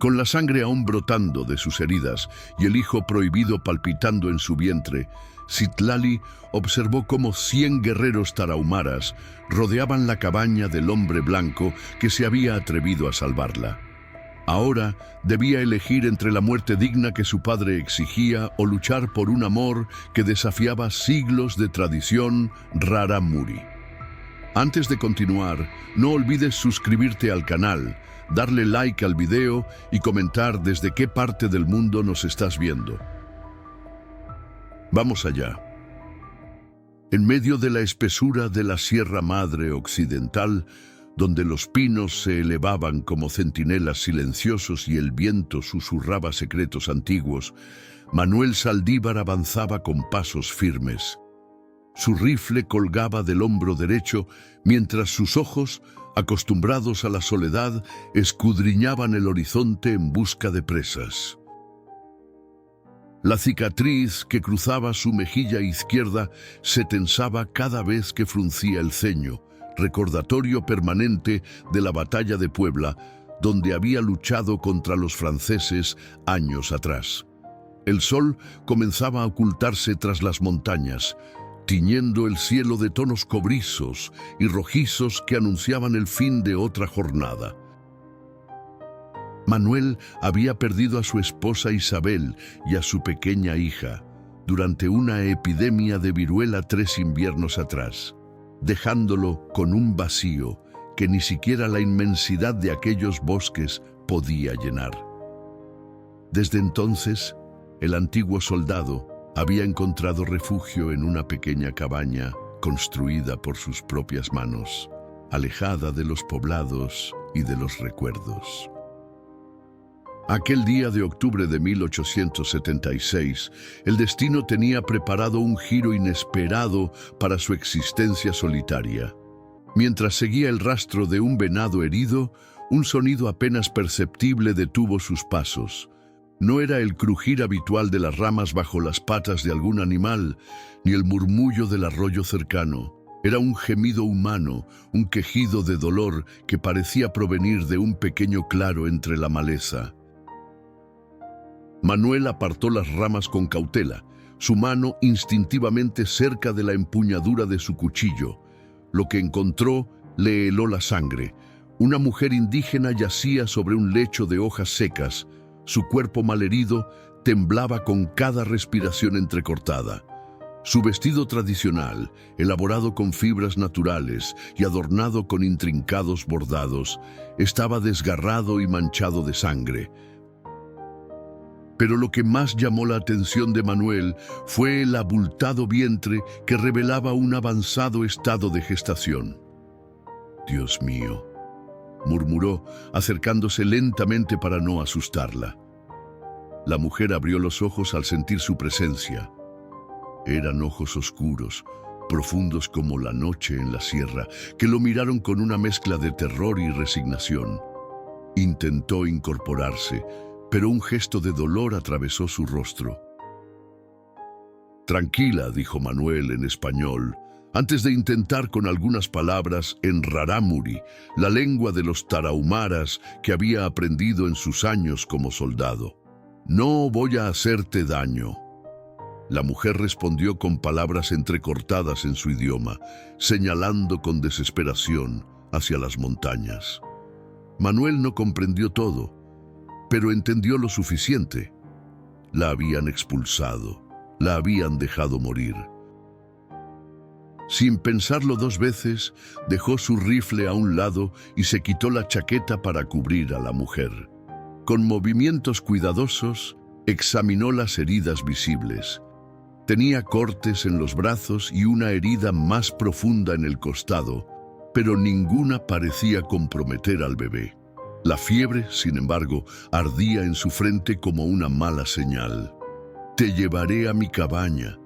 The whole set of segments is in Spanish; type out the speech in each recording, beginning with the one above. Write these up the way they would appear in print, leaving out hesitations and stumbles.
Con la sangre aún brotando de sus heridas y el hijo prohibido palpitando en su vientre, Citlali observó cómo 100 guerreros tarahumaras rodeaban la cabaña del hombre blanco que se había atrevido a salvarla. Ahora debía elegir entre la muerte digna que su padre exigía o luchar por un amor que desafiaba siglos de tradición Raramuri. Antes de continuar, no olvides suscribirte al canal, darle like al video y comentar desde qué parte del mundo nos estás viendo. Vamos allá. En medio de la espesura de la Sierra Madre Occidental, donde los pinos se elevaban como centinelas silenciosos y el viento susurraba secretos antiguos, Manuel Saldívar avanzaba con pasos firmes. Su rifle colgaba del hombro derecho, mientras sus ojos, acostumbrados a la soledad, escudriñaban el horizonte en busca de presas. La cicatriz que cruzaba su mejilla izquierda se tensaba cada vez que fruncía el ceño, recordatorio permanente de la batalla de Puebla, donde había luchado contra los franceses años atrás. El sol comenzaba a ocultarse tras las montañas, tiñendo el cielo de tonos cobrizos y rojizos que anunciaban el fin de otra jornada. Manuel había perdido a su esposa Isabel y a su pequeña hija durante una epidemia de viruela 3 inviernos atrás, dejándolo con un vacío que ni siquiera la inmensidad de aquellos bosques podía llenar. Desde entonces, el antiguo soldado había encontrado refugio en una pequeña cabaña construida por sus propias manos, alejada de los poblados y de los recuerdos. Aquel día de octubre de 1876, el destino tenía preparado un giro inesperado para su existencia solitaria. Mientras seguía el rastro de un venado herido, un sonido apenas perceptible detuvo sus pasos. No era el crujir habitual de las ramas bajo las patas de algún animal, ni el murmullo del arroyo cercano. Era un gemido humano, un quejido de dolor que parecía provenir de un pequeño claro entre la maleza. Manuel apartó las ramas con cautela, su mano instintivamente cerca de la empuñadura de su cuchillo. Lo que encontró le heló la sangre. Una mujer indígena yacía sobre un lecho de hojas secas. Su cuerpo malherido temblaba con cada respiración entrecortada. Su vestido tradicional, elaborado con fibras naturales y adornado con intrincados bordados, estaba desgarrado y manchado de sangre. Pero lo que más llamó la atención de Manuel fue el abultado vientre que revelaba un avanzado estado de gestación. «Dios mío», murmuró, acercándose lentamente para no asustarla. La mujer abrió los ojos al sentir su presencia. Eran ojos oscuros, profundos como la noche en la sierra, que lo miraron con una mezcla de terror y resignación. Intentó incorporarse, pero un gesto de dolor atravesó su rostro. «Tranquila», dijo Manuel en español, antes de intentar con algunas palabras en rarámuri, la lengua de los tarahumaras que había aprendido en sus años como soldado. «No voy a hacerte daño». La mujer respondió con palabras entrecortadas en su idioma, señalando con desesperación hacia las montañas. Manuel no comprendió todo, pero entendió lo suficiente. La habían expulsado, la habían dejado morir. Sin pensarlo 2 veces, dejó su rifle a un lado y se quitó la chaqueta para cubrir a la mujer. Con movimientos cuidadosos, examinó las heridas visibles. Tenía cortes en los brazos y una herida más profunda en el costado, pero ninguna parecía comprometer al bebé. La fiebre, sin embargo, ardía en su frente como una mala señal. «Te llevaré a mi cabaña»,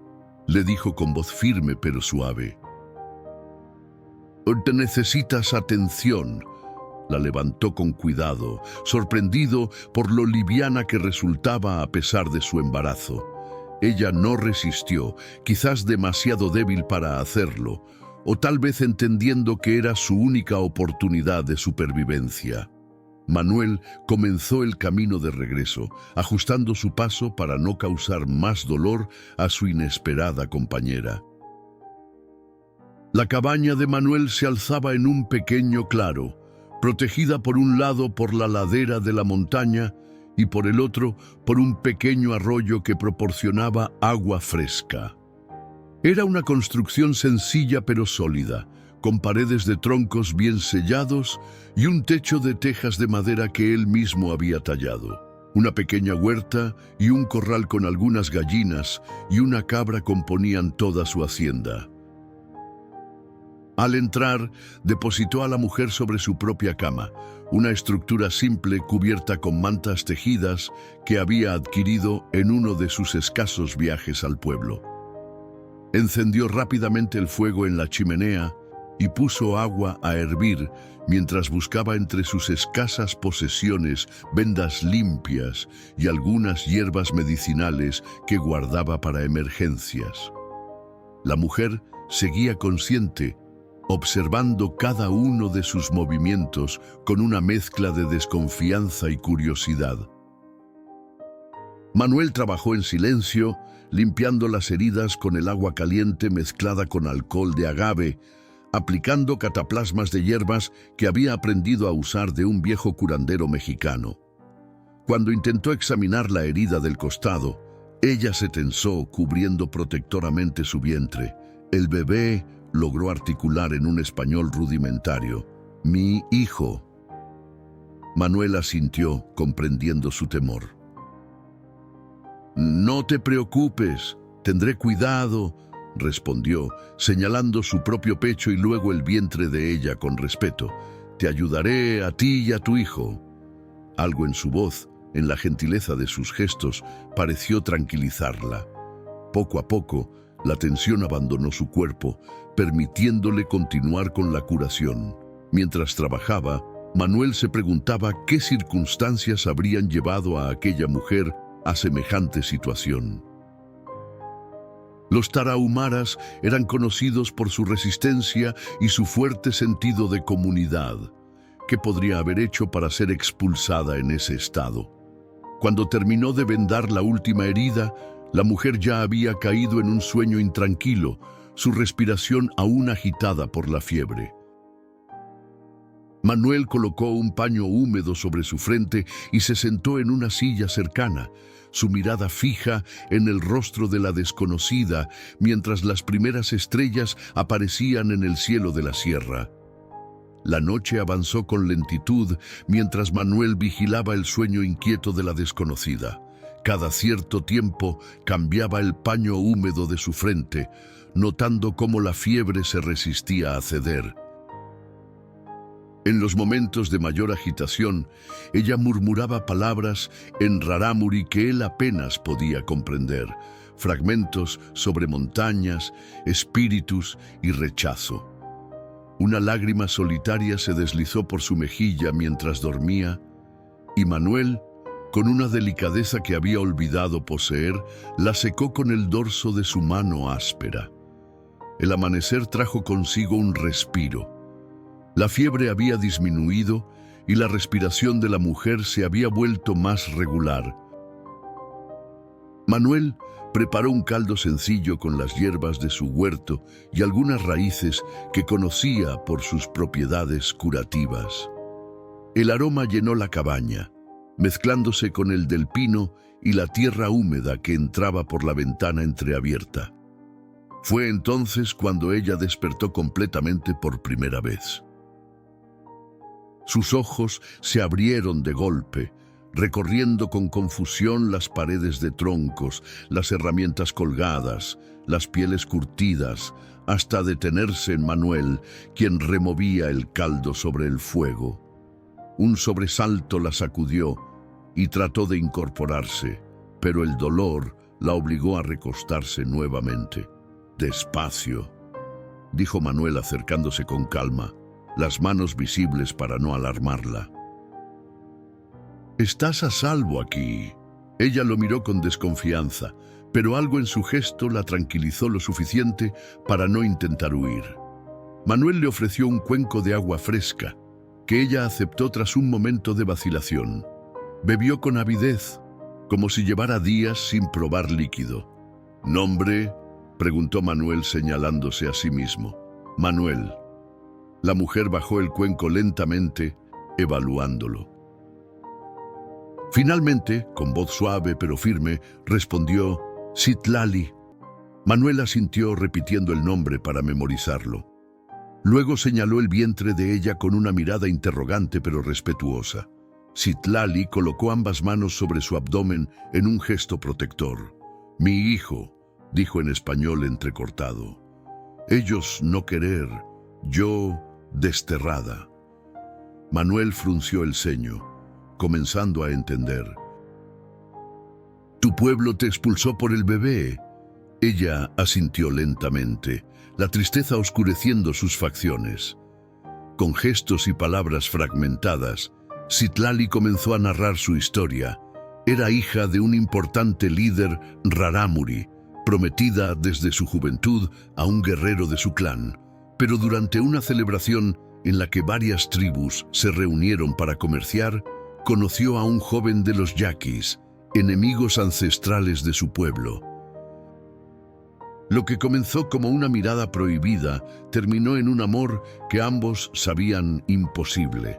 le dijo con voz firme pero suave. «Te necesitas atención». La levantó con cuidado, sorprendido por lo liviana que resultaba a pesar de su embarazo. Ella no resistió, quizás demasiado débil para hacerlo, o tal vez entendiendo que era su única oportunidad de supervivencia. Manuel comenzó el camino de regreso, ajustando su paso para no causar más dolor a su inesperada compañera. La cabaña de Manuel se alzaba en un pequeño claro, protegida por un lado por la ladera de la montaña y por el otro por un pequeño arroyo que proporcionaba agua fresca. Era una construcción sencilla pero sólida, con paredes de troncos bien sellados y un techo de tejas de madera que él mismo había tallado. Una pequeña huerta y un corral con algunas gallinas y una cabra componían toda su hacienda. Al entrar, depositó a la mujer sobre su propia cama, una estructura simple cubierta con mantas tejidas que había adquirido en uno de sus escasos viajes al pueblo. Encendió rápidamente el fuego en la chimenea y puso agua a hervir mientras buscaba entre sus escasas posesiones vendas limpias y algunas hierbas medicinales que guardaba para emergencias. La mujer seguía consciente, observando cada uno de sus movimientos con una mezcla de desconfianza y curiosidad. Manuel trabajó en silencio, limpiando las heridas con el agua caliente mezclada con alcohol de agave, aplicando cataplasmas de hierbas que había aprendido a usar de un viejo curandero mexicano. Cuando intentó examinar la herida del costado, ella se tensó, cubriendo protectoramente su vientre. El bebé logró articular en un español rudimentario: «Mi hijo». Manuel asintió, comprendiendo su temor. «No te preocupes, tendré cuidado», respondió, señalando su propio pecho y luego el vientre de ella con respeto. «Te ayudaré a ti y a tu hijo». Algo en su voz, en la gentileza de sus gestos, pareció tranquilizarla. Poco a poco, la tensión abandonó su cuerpo, permitiéndole continuar con la curación. Mientras trabajaba, Manuel se preguntaba qué circunstancias habrían llevado a aquella mujer a semejante situación. Los tarahumaras eran conocidos por su resistencia y su fuerte sentido de comunidad. ¿Qué podría haber hecho para ser expulsada en ese estado? Cuando terminó de vendar la última herida, la mujer ya había caído en un sueño intranquilo, su respiración aún agitada por la fiebre. Manuel colocó un paño húmedo sobre su frente y se sentó en una silla cercana, su mirada fija en el rostro de la desconocida, mientras las primeras estrellas aparecían en el cielo de la sierra. La noche avanzó con lentitud mientras Manuel vigilaba el sueño inquieto de la desconocida. Cada cierto tiempo cambiaba el paño húmedo de su frente, notando cómo la fiebre se resistía a ceder. En los momentos de mayor agitación, ella murmuraba palabras en rarámuri que él apenas podía comprender, fragmentos sobre montañas, espíritus y rechazo. Una lágrima solitaria se deslizó por su mejilla mientras dormía, y Manuel, con una delicadeza que había olvidado poseer, la secó con el dorso de su mano áspera. El amanecer trajo consigo un respiro. La fiebre había disminuido y la respiración de la mujer se había vuelto más regular. Manuel preparó un caldo sencillo con las hierbas de su huerto y algunas raíces que conocía por sus propiedades curativas. El aroma llenó la cabaña, mezclándose con el del pino y la tierra húmeda que entraba por la ventana entreabierta. Fue entonces cuando ella despertó completamente por primera vez. Sus ojos se abrieron de golpe, recorriendo con confusión las paredes de troncos, las herramientas colgadas, las pieles curtidas, hasta detenerse en Manuel, quien removía el caldo sobre el fuego. Un sobresalto la sacudió y trató de incorporarse, pero el dolor la obligó a recostarse nuevamente. «Despacio», dijo Manuel acercándose con calma, las manos visibles para no alarmarla. «Estás a salvo aquí». Ella lo miró con desconfianza, pero algo en su gesto la tranquilizó lo suficiente para no intentar huir. Manuel le ofreció un cuenco de agua fresca. que ella aceptó tras un momento de vacilación. Bebió con avidez, como si llevara días sin probar líquido. ¿Nombre?, preguntó Manuel señalándose a sí mismo. Manuel. La mujer bajó el cuenco lentamente, evaluándolo. Finalmente, con voz suave pero firme, respondió: Citlali. Manuel asintió repitiendo el nombre para memorizarlo. Luego señaló el vientre de ella con una mirada interrogante pero respetuosa. Citlali colocó ambas manos sobre su abdomen en un gesto protector. Mi hijo, dijo en español entrecortado. Ellos no querer, yo desterrada. Manuel frunció el ceño, comenzando a entender. Tu pueblo te expulsó por el bebé. Ella asintió lentamente, la tristeza oscureciendo sus facciones. Con gestos y palabras fragmentadas, Citlali comenzó a narrar su historia. Era hija de un importante líder rarámuri, prometida desde su juventud a un guerrero de su clan. Pero durante una celebración en la que varias tribus se reunieron para comerciar, conoció a un joven de los yaquis, enemigos ancestrales de su pueblo. Lo que comenzó como una mirada prohibida terminó en un amor que ambos sabían imposible.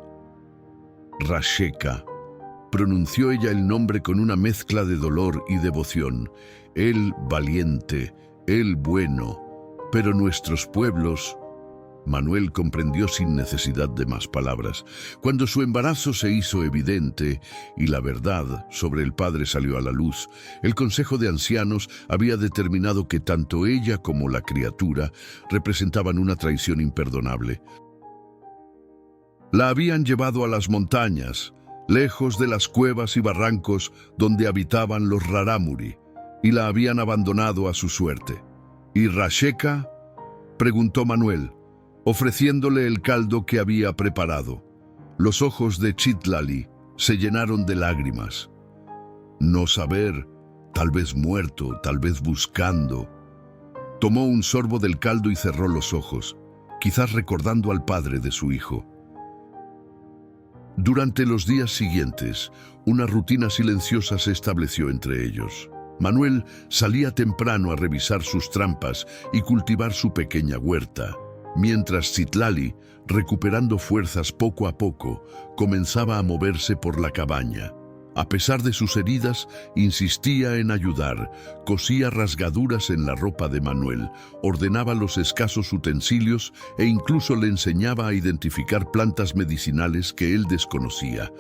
Rasheka, pronunció ella el nombre con una mezcla de dolor y devoción. Él valiente, él bueno, pero nuestros pueblos... Manuel comprendió sin necesidad de más palabras. Cuando su embarazo se hizo evidente y la verdad sobre el padre salió a la luz, el Consejo de Ancianos había determinado que tanto ella como la criatura representaban una traición imperdonable. La habían llevado a las montañas, lejos de las cuevas y barrancos donde habitaban los rarámuri, y la habían abandonado a su suerte. ¿Y Rasheka?, preguntó Manuel, ofreciéndole el caldo que había preparado. Los ojos de Citlali se llenaron de lágrimas. No saber, tal vez muerto, tal vez buscando. Tomó un sorbo del caldo y cerró los ojos, quizás recordando al padre de su hijo. Durante los días siguientes, una rutina silenciosa se estableció entre ellos. Manuel salía temprano a revisar sus trampas y cultivar su pequeña huerta, mientras Citlali, recuperando fuerzas poco a poco, comenzaba a moverse por la cabaña. A pesar de sus heridas, insistía en ayudar, cosía rasgaduras en la ropa de Manuel, ordenaba los escasos utensilios e incluso le enseñaba a identificar plantas medicinales que él desconocía.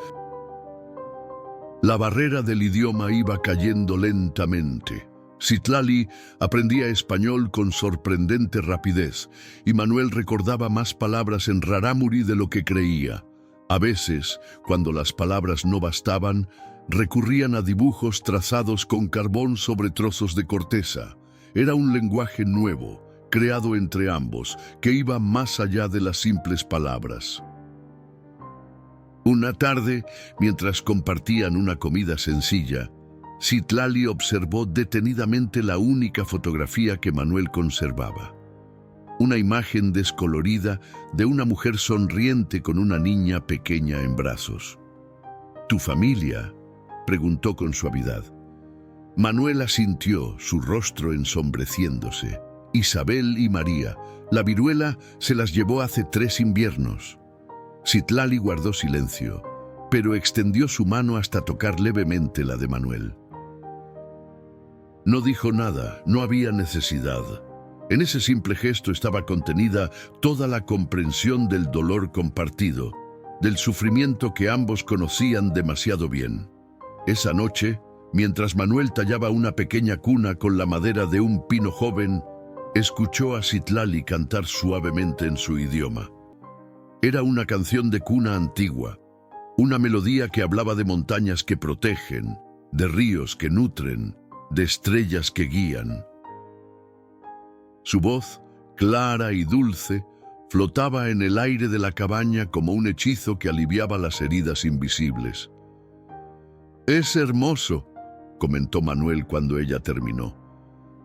La barrera del idioma iba cayendo lentamente. Citlali aprendía español con sorprendente rapidez y Manuel recordaba más palabras en rarámuri de lo que creía. A veces, cuando las palabras no bastaban, recurrían a dibujos trazados con carbón sobre trozos de corteza. Era un lenguaje nuevo, creado entre ambos, que iba más allá de las simples palabras. Una tarde, mientras compartían una comida sencilla, Citlali observó detenidamente la única fotografía que Manuel conservaba. Una imagen descolorida de una mujer sonriente con una niña pequeña en brazos. ¿Tu familia?, preguntó con suavidad. Manuel asintió, su rostro ensombreciéndose. Isabel y María, la viruela se las llevó hace 3 inviernos. Citlali guardó silencio, pero extendió su mano hasta tocar levemente la de Manuel. No dijo nada, no había necesidad. En ese simple gesto estaba contenida toda la comprensión del dolor compartido, del sufrimiento que ambos conocían demasiado bien. Esa noche, mientras Manuel tallaba una pequeña cuna con la madera de un pino joven, escuchó a Citlali cantar suavemente en su idioma. Era una canción de cuna antigua, una melodía que hablaba de montañas que protegen, de ríos que nutren, de estrellas que guían. Su voz, clara y dulce, flotaba en el aire de la cabaña como un hechizo que aliviaba las heridas invisibles. «Es hermoso», comentó Manuel cuando ella terminó.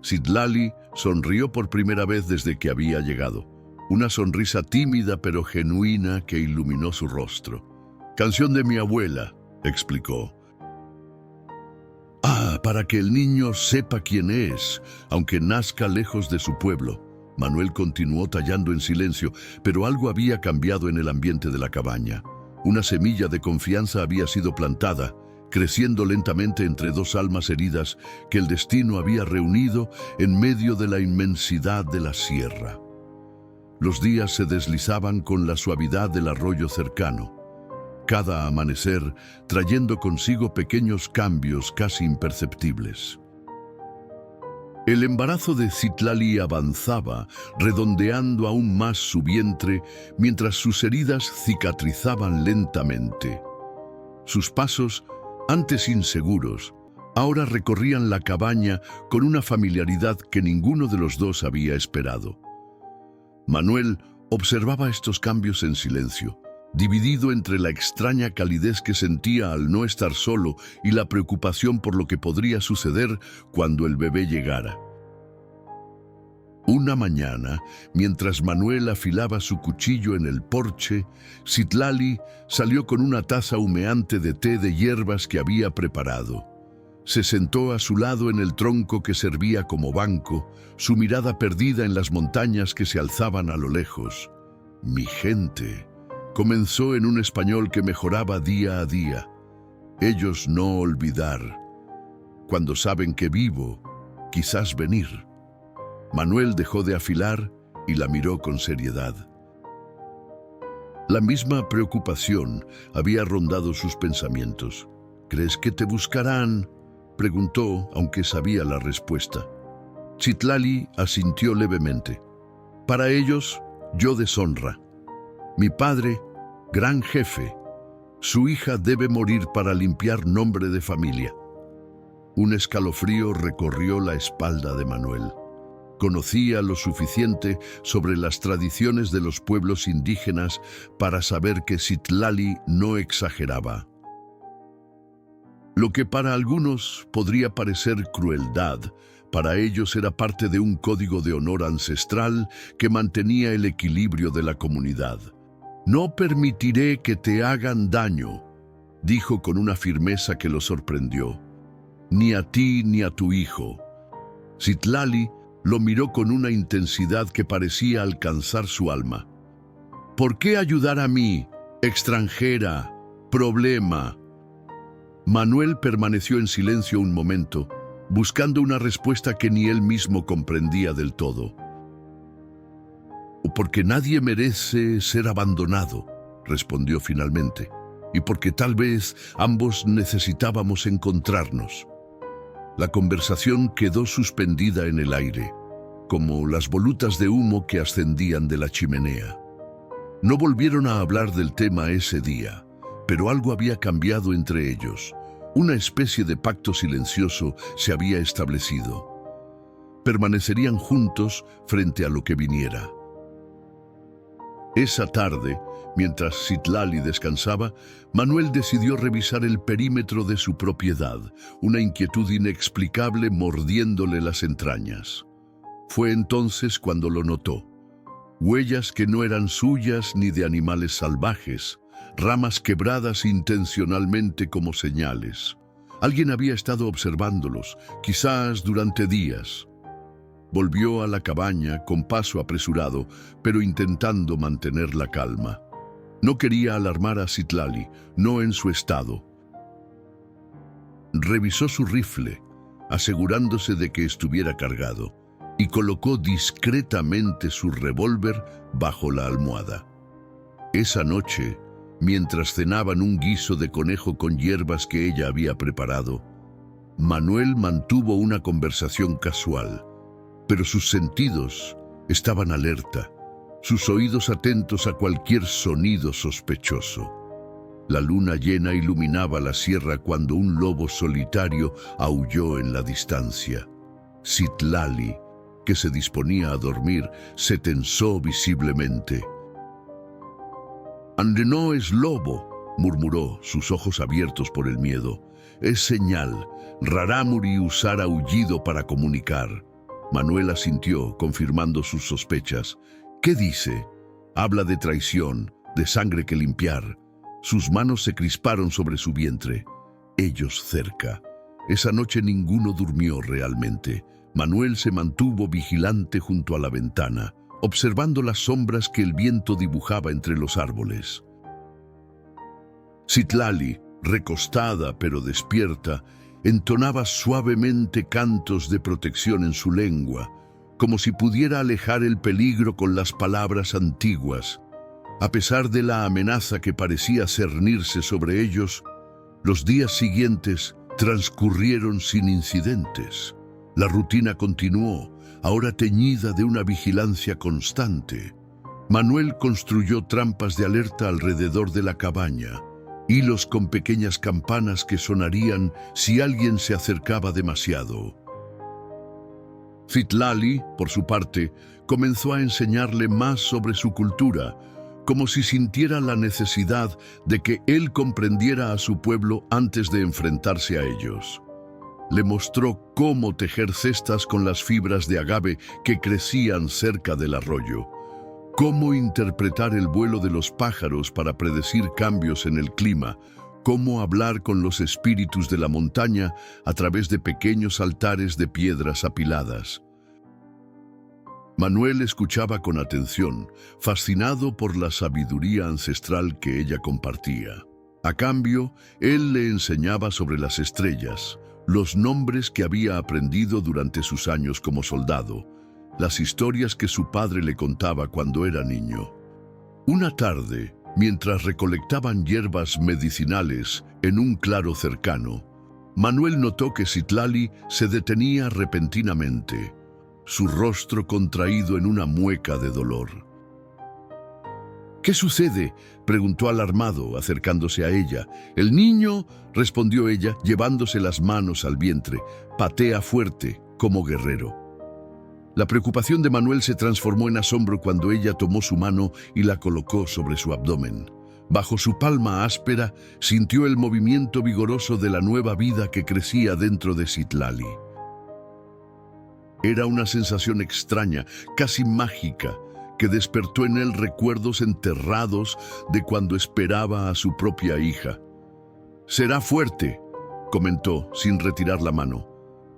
Citlali sonrió por primera vez desde que había llegado. una sonrisa tímida pero genuina que iluminó su rostro. «Canción de mi abuela», explicó. «Ah, para que el niño sepa quién es, aunque nazca lejos de su pueblo». Manuel continuó tallando en silencio, pero algo había cambiado en el ambiente de la cabaña. Una semilla de confianza había sido plantada, creciendo lentamente entre dos almas heridas que el destino había reunido en medio de la inmensidad de la sierra. Los días se deslizaban con la suavidad del arroyo cercano, cada amanecer trayendo consigo pequeños cambios casi imperceptibles. El embarazo de Citlali avanzaba, redondeando aún más su vientre, mientras sus heridas cicatrizaban lentamente. Sus pasos, antes inseguros, ahora recorrían la cabaña con una familiaridad que ninguno de los dos había esperado. Manuel observaba estos cambios en silencio, dividido entre la extraña calidez que sentía al no estar solo y la preocupación por lo que podría suceder cuando el bebé llegara. Una mañana, mientras Manuel afilaba su cuchillo en el porche, Citlali salió con una taza humeante de té de hierbas que había preparado. Se sentó a su lado en el tronco que servía como banco, su mirada perdida en las montañas que se alzaban a lo lejos. «Mi gente», comenzó en un español que mejoraba día a día. «Ellos no olvidar. Cuando saben que vivo, quizás venir». Manuel dejó de afilar y la miró con seriedad. La misma preocupación había rondado sus pensamientos. «¿Crees que te buscarán?», preguntó, aunque sabía la respuesta. Citlali asintió levemente. «Para ellos, yo deshonra. Mi padre, gran jefe. Su hija debe morir para limpiar nombre de familia». Un escalofrío recorrió la espalda de Manuel. Conocía lo suficiente sobre las tradiciones de los pueblos indígenas para saber que Citlali no exageraba. Lo que para algunos podría parecer crueldad, para ellos era parte de un código de honor ancestral que mantenía el equilibrio de la comunidad. «No permitiré que te hagan daño», dijo con una firmeza que lo sorprendió. «Ni a ti ni a tu hijo». Citlali lo miró con una intensidad que parecía alcanzar su alma. «¿Por qué ayudar a mí, extranjera? Problema». Manuel permaneció en silencio un momento, buscando una respuesta que ni él mismo comprendía del todo. «Porque nadie merece ser abandonado», respondió finalmente, «y porque tal vez ambos necesitábamos encontrarnos». La conversación quedó suspendida en el aire, como las volutas de humo que ascendían de la chimenea. No volvieron a hablar del tema ese día, pero algo había cambiado entre ellos. Una especie de pacto silencioso se había establecido. Permanecerían juntos frente a lo que viniera. Esa tarde, mientras Citlali descansaba, Manuel decidió revisar el perímetro de su propiedad, una inquietud inexplicable mordiéndole las entrañas. Fue entonces cuando lo notó. Huellas que no eran suyas ni de animales salvajes, ramas quebradas intencionalmente como señales. Alguien había estado observándolos, quizás durante días. Volvió a la cabaña con paso apresurado, pero intentando mantener la calma. No quería alarmar a Citlali, no en su estado. Revisó su rifle, asegurándose de que estuviera cargado, y colocó discretamente su revólver bajo la almohada. Esa noche, mientras cenaban un guiso de conejo con hierbas que ella había preparado, Manuel mantuvo una conversación casual, pero sus sentidos estaban alerta, sus oídos atentos a cualquier sonido sospechoso. La luna llena iluminaba la sierra cuando un lobo solitario aulló en la distancia. Citlali, que se disponía a dormir, se tensó visiblemente. «Ande no es lobo», murmuró, sus ojos abiertos por el miedo. «Es señal. Rarámuri usara aullido para comunicar». Manuel asintió, confirmando sus sospechas, ¿Qué dice? Habla de traición, de sangre que limpiar. Sus manos se crisparon sobre su vientre. Ellos cerca. Esa noche ninguno durmió realmente. Manuel se mantuvo vigilante junto a la ventana, observando las sombras que el viento dibujaba entre los árboles. Citlali, recostada pero despierta, entonaba suavemente cantos de protección en su lengua, como si pudiera alejar el peligro con las palabras antiguas. A pesar de la amenaza que parecía cernirse sobre ellos, los días siguientes transcurrieron sin incidentes. La rutina continuó, ahora teñida de una vigilancia constante. Manuel construyó trampas de alerta alrededor de la cabaña, hilos con pequeñas campanas que sonarían si alguien se acercaba demasiado. Citlali, por su parte, comenzó a enseñarle más sobre su cultura, como si sintiera la necesidad de que él comprendiera a su pueblo antes de enfrentarse a ellos. Le mostró cómo tejer cestas con las fibras de agave que crecían cerca del arroyo, cómo interpretar el vuelo de los pájaros para predecir cambios en el clima, cómo hablar con los espíritus de la montaña a través de pequeños altares de piedras apiladas. Manuel escuchaba con atención, fascinado por la sabiduría ancestral que ella compartía. A cambio, él le enseñaba sobre las estrellas, los nombres que había aprendido durante sus años como soldado, las historias que su padre le contaba cuando era niño. Una tarde, mientras recolectaban hierbas medicinales en un claro cercano, Manuel notó que Citlali se detenía repentinamente, su rostro contraído en una mueca de dolor. «¿Qué sucede?», preguntó alarmado, acercándose a ella. «El niño», respondió ella, llevándose las manos al vientre, «patea fuerte, como guerrero». La preocupación de Manuel se transformó en asombro cuando ella tomó su mano y la colocó sobre su abdomen. Bajo su palma áspera, sintió el movimiento vigoroso de la nueva vida que crecía dentro de Citlali. Era una sensación extraña, casi mágica, que despertó en él recuerdos enterrados de cuando esperaba a su propia hija. «Será fuerte», comentó, sin retirar la mano.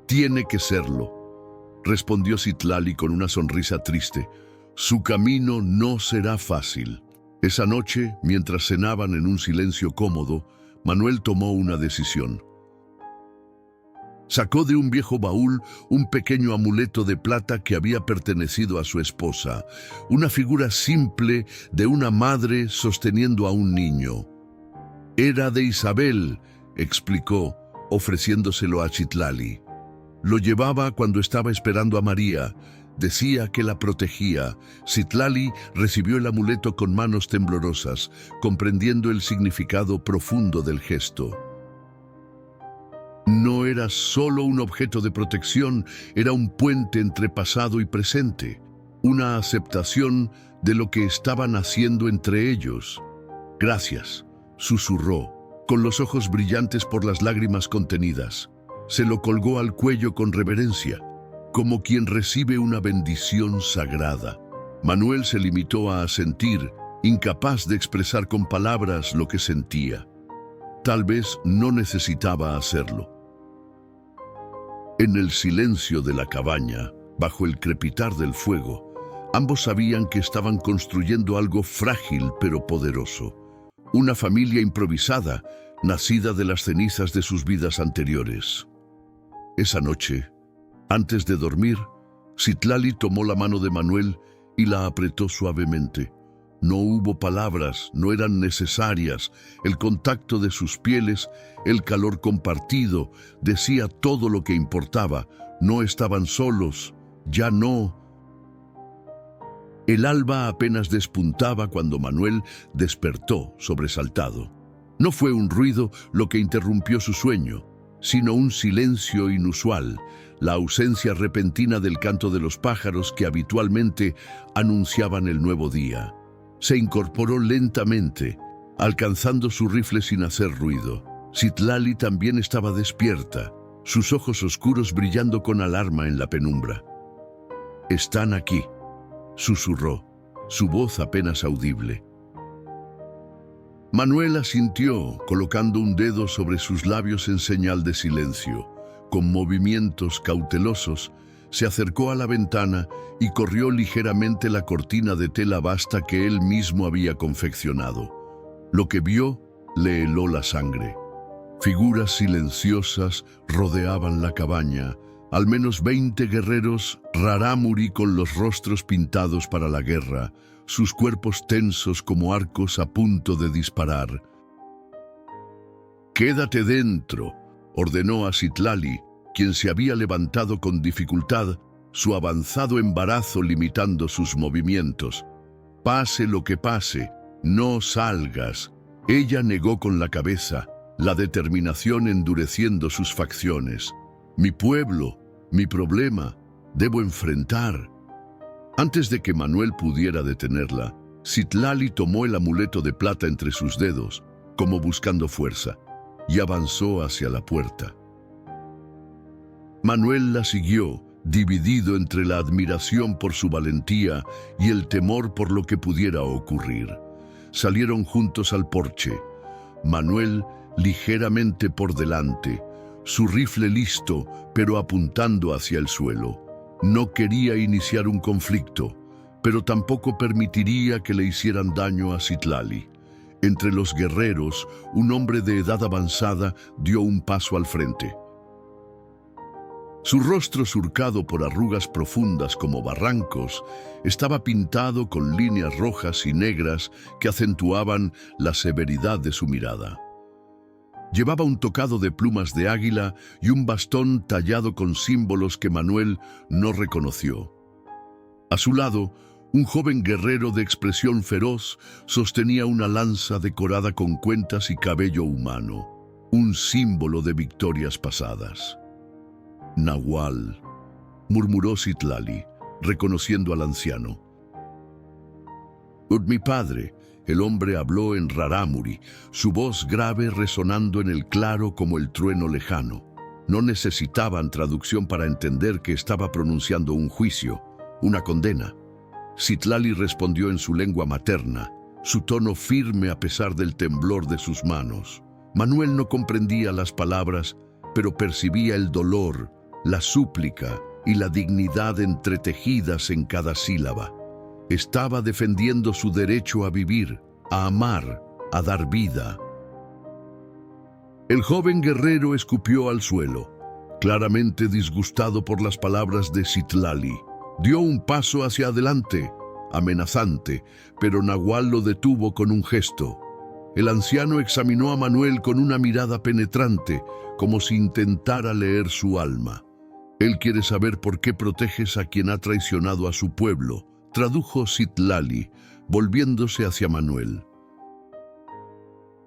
«Tiene que serlo», respondió Citlali con una sonrisa triste. «Su camino no será fácil». Esa noche, mientras cenaban en un silencio cómodo, Manuel tomó una decisión. Sacó de un viejo baúl un pequeño amuleto de plata que había pertenecido a su esposa, una figura simple de una madre sosteniendo a un niño. «Era de Isabel», explicó, ofreciéndoselo a Citlali. Lo llevaba cuando estaba esperando a María. Decía que la protegía. Citlali recibió el amuleto con manos temblorosas, comprendiendo el significado profundo del gesto. No era solo un objeto de protección, era un puente entre pasado y presente, una aceptación de lo que estaban haciendo entre ellos. «Gracias», susurró, con los ojos brillantes por las lágrimas contenidas. Se lo colgó al cuello con reverencia, como quien recibe una bendición sagrada. Manuel se limitó a asentir, incapaz de expresar con palabras lo que sentía. Tal vez no necesitaba hacerlo. En el silencio de la cabaña, bajo el crepitar del fuego, ambos sabían que estaban construyendo algo frágil pero poderoso. Una familia improvisada, nacida de las cenizas de sus vidas anteriores. Esa noche, antes de dormir, Citlali tomó la mano de Manuel y la apretó suavemente. No hubo palabras, no eran necesarias. El contacto de sus pieles, el calor compartido, decía todo lo que importaba. No estaban solos, ya no. El alba apenas despuntaba cuando Manuel despertó sobresaltado. No fue un ruido lo que interrumpió su sueño, sino un silencio inusual, la ausencia repentina del canto de los pájaros que habitualmente anunciaban el nuevo día. Se incorporó lentamente, alcanzando su rifle sin hacer ruido. Citlali también estaba despierta, sus ojos oscuros brillando con alarma en la penumbra. «Están aquí», susurró. su voz apenas audible. Manuel asintió, colocando un dedo sobre sus labios en señal de silencio. Con movimientos cautelosos, se acercó a la ventana y corrió ligeramente la cortina de tela basta que él mismo había confeccionado. Lo que vio le heló la sangre. Figuras silenciosas rodeaban la cabaña, al menos 20 guerreros rarámuri con los rostros pintados para la guerra, sus cuerpos tensos como arcos a punto de disparar. «Quédate dentro», ordenó a Citlali, quien se había levantado con dificultad, su avanzado embarazo limitando sus movimientos. «Pase lo que pase, no salgas». Ella negó con la cabeza, la determinación endureciendo sus facciones. «Mi pueblo, mi problema, debo enfrentar». Antes de que Manuel pudiera detenerla, Citlali tomó el amuleto de plata entre sus dedos, como buscando fuerza, y avanzó hacia la puerta. Manuel la siguió, dividido entre la admiración por su valentía y el temor por lo que pudiera ocurrir. Salieron juntos al porche, Manuel ligeramente por delante, su rifle listo, pero apuntando hacia el suelo. No quería iniciar un conflicto, pero tampoco permitiría que le hicieran daño a Citlali. Entre los guerreros, un hombre de edad avanzada dio un paso al frente. Su rostro, surcado por arrugas profundas como barrancos, estaba pintado con líneas rojas y negras que acentuaban la severidad de su mirada. Llevaba un tocado de plumas de águila y un bastón tallado con símbolos que Manuel no reconoció. A su lado, un joven guerrero de expresión feroz sostenía una lanza decorada con cuentas y cabello humano, un símbolo de victorias pasadas. «Nahual», murmuró Citlali, reconociendo al anciano. «Mi padre», el hombre habló en rarámuri, su voz grave resonando en el claro como el trueno lejano. No necesitaban traducción para entender que estaba pronunciando un juicio, una condena. Citlali respondió en su lengua materna, su tono firme a pesar del temblor de sus manos. Manuel no comprendía las palabras, pero percibía el dolor, la súplica y la dignidad entretejidas en cada sílaba. Estaba defendiendo su derecho a vivir, a amar, a dar vida. El joven guerrero escupió al suelo, claramente disgustado por las palabras de Citlali. Dio un paso hacia adelante, amenazante, pero Nahual lo detuvo con un gesto. El anciano examinó a Manuel con una mirada penetrante, como si intentara leer su alma. «Él quiere saber por qué proteges a quien ha traicionado a su pueblo», tradujo Citlali, volviéndose hacia Manuel.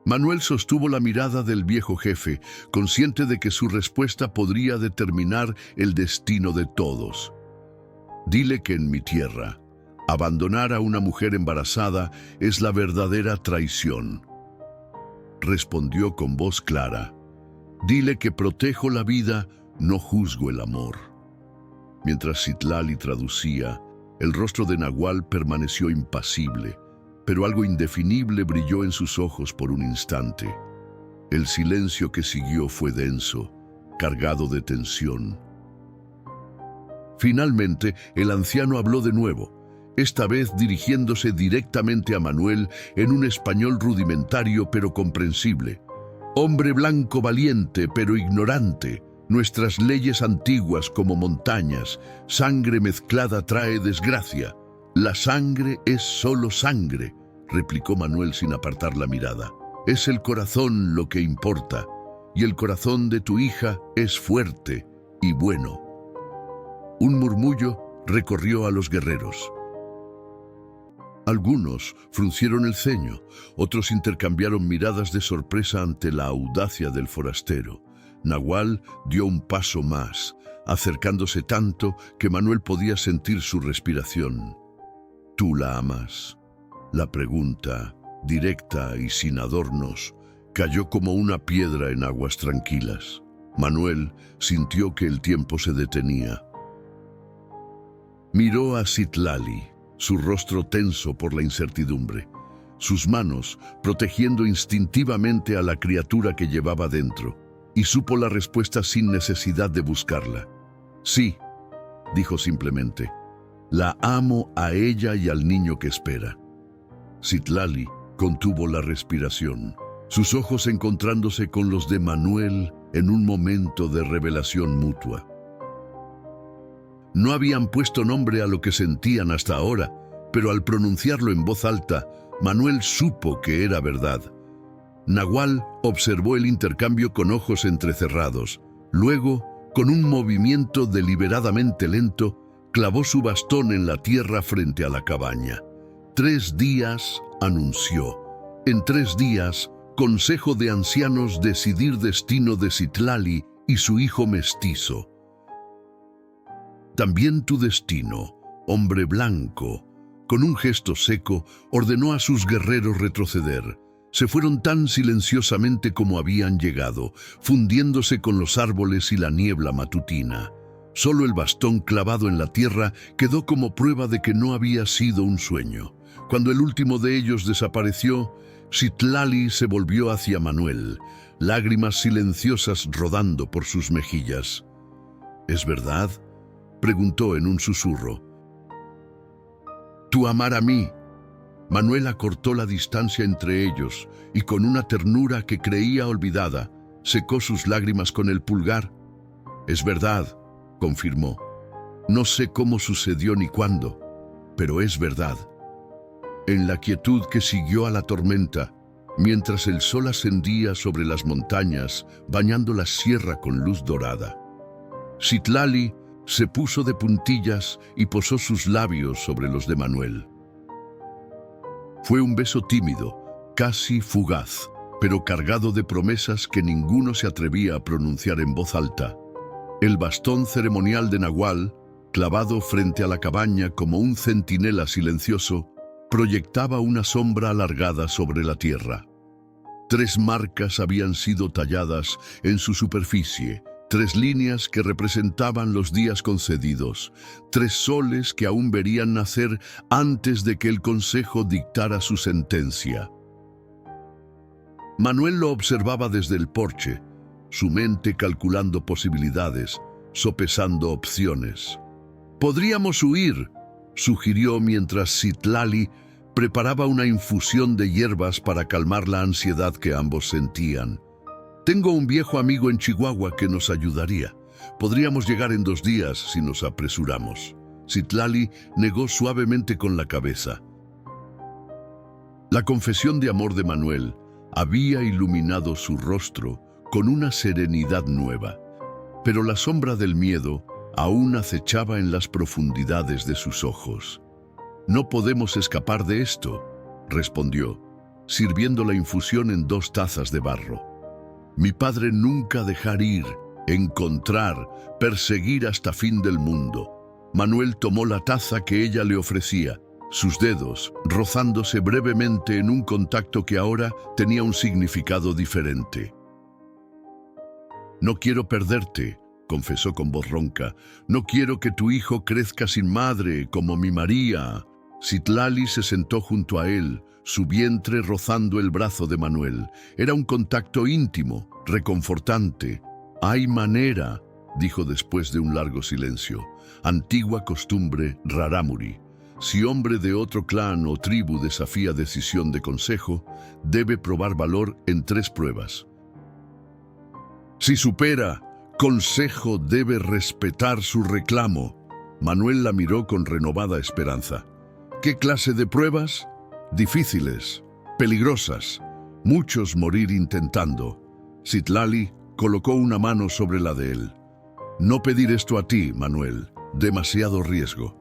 Manuel sostuvo la mirada del viejo jefe, consciente de que su respuesta podría determinar el destino de todos. «Dile que en mi tierra, abandonar a una mujer embarazada es la verdadera traición», respondió con voz clara. «Dile que protejo la vida, no juzgo el amor». Mientras Citlali traducía, el rostro de Nahual permaneció impasible, pero algo indefinible brilló en sus ojos por un instante. El silencio que siguió fue denso, cargado de tensión. Finalmente, el anciano habló de nuevo, esta vez dirigiéndose directamente a Manuel en un español rudimentario pero comprensible. «Hombre blanco valiente pero ignorante, nuestras leyes antiguas como montañas, sangre mezclada trae desgracia. La sangre es solo sangre», replicó Manuel sin apartar la mirada. «Es el corazón lo que importa, y el corazón de tu hija es fuerte y bueno». Un murmullo recorrió a los guerreros. Algunos fruncieron el ceño, otros intercambiaron miradas de sorpresa ante la audacia del forastero. Nahual dio un paso más, acercándose tanto que Manuel podía sentir su respiración. «¿Tú la amas?». La pregunta, directa y sin adornos, cayó como una piedra en aguas tranquilas. Manuel sintió que el tiempo se detenía. Miró a Citlali. su rostro tenso por la incertidumbre, sus manos protegiendo instintivamente a la criatura que llevaba dentro, y supo la respuesta sin necesidad de buscarla. Sí, dijo simplemente, la amo a ella y al niño que espera. Citlali contuvo la respiración, sus ojos encontrándose con los de Manuel en un momento de revelación mutua. No habían puesto nombre a lo que sentían hasta ahora, pero al pronunciarlo en voz alta, Manuel supo que era verdad. Nahual observó el intercambio con ojos entrecerrados. Luego, con un movimiento deliberadamente lento, clavó su bastón en la tierra frente a la cabaña. 3 días, anunció. En 3 días, consejo de ancianos decidir destino de Citlali y su hijo mestizo. También tu destino, hombre blanco. Con un gesto seco, ordenó a sus guerreros retroceder. Se fueron tan silenciosamente como habían llegado, fundiéndose con los árboles y la niebla matutina. Solo el bastón clavado en la tierra quedó como prueba de que no había sido un sueño. Cuando el último de ellos desapareció, Citlali se volvió hacia Manuel, lágrimas silenciosas rodando por sus mejillas. ¿Es verdad?, preguntó en un susurro. «¿Tú amar a mí?» Manuel acortó la distancia entre ellos y con una ternura que creía olvidada, secó sus lágrimas con el pulgar. «Es verdad», confirmó. «No sé cómo sucedió ni cuándo, pero es verdad». En la quietud que siguió a la tormenta, mientras el sol ascendía sobre las montañas, bañando la sierra con luz dorada, Citlali se puso de puntillas y posó sus labios sobre los de Manuel. Fue un beso tímido, casi fugaz, pero cargado de promesas que ninguno se atrevía a pronunciar en voz alta. El bastón ceremonial de Nahual, clavado frente a la cabaña como un centinela silencioso, proyectaba una sombra alargada sobre la tierra. 3 marcas habían sido talladas en su superficie, 3 líneas que representaban los días concedidos, 3 soles que aún verían nacer antes de que el consejo dictara su sentencia. Manuel lo observaba desde el porche, su mente calculando posibilidades, sopesando opciones. «Podríamos huir», sugirió mientras Citlali preparaba una infusión de hierbas para calmar la ansiedad que ambos sentían. «Tengo un viejo amigo en Chihuahua que nos ayudaría. Podríamos llegar en 2 días si nos apresuramos». Citlali negó suavemente con la cabeza. La confesión de amor de Manuel había iluminado su rostro con una serenidad nueva, pero la sombra del miedo aún acechaba en las profundidades de sus ojos. «No podemos escapar de esto», respondió, sirviendo la infusión en 2 tazas de barro. «Mi padre nunca dejar ir, encontrar, perseguir hasta fin del mundo». Manuel tomó la taza que ella le ofrecía, sus dedos rozándose brevemente en un contacto que ahora tenía un significado diferente. «No quiero perderte», confesó con voz ronca. «No quiero que tu hijo crezca sin madre, como mi María». Citlali se sentó junto a él, su vientre rozando el brazo de Manuel. Era un contacto íntimo, reconfortante. «Hay manera», dijo después de un largo silencio. «Antigua costumbre rarámuri. Si hombre de otro clan o tribu desafía decisión de consejo, debe probar valor en 3 pruebas. Si supera, consejo debe respetar su reclamo». Manuel la miró con renovada esperanza. «¿Qué clase de pruebas?» «Difíciles, peligrosas, muchos morir intentando». Citlali colocó una mano sobre la de él. «No pedir esto a ti, Manuel, demasiado riesgo».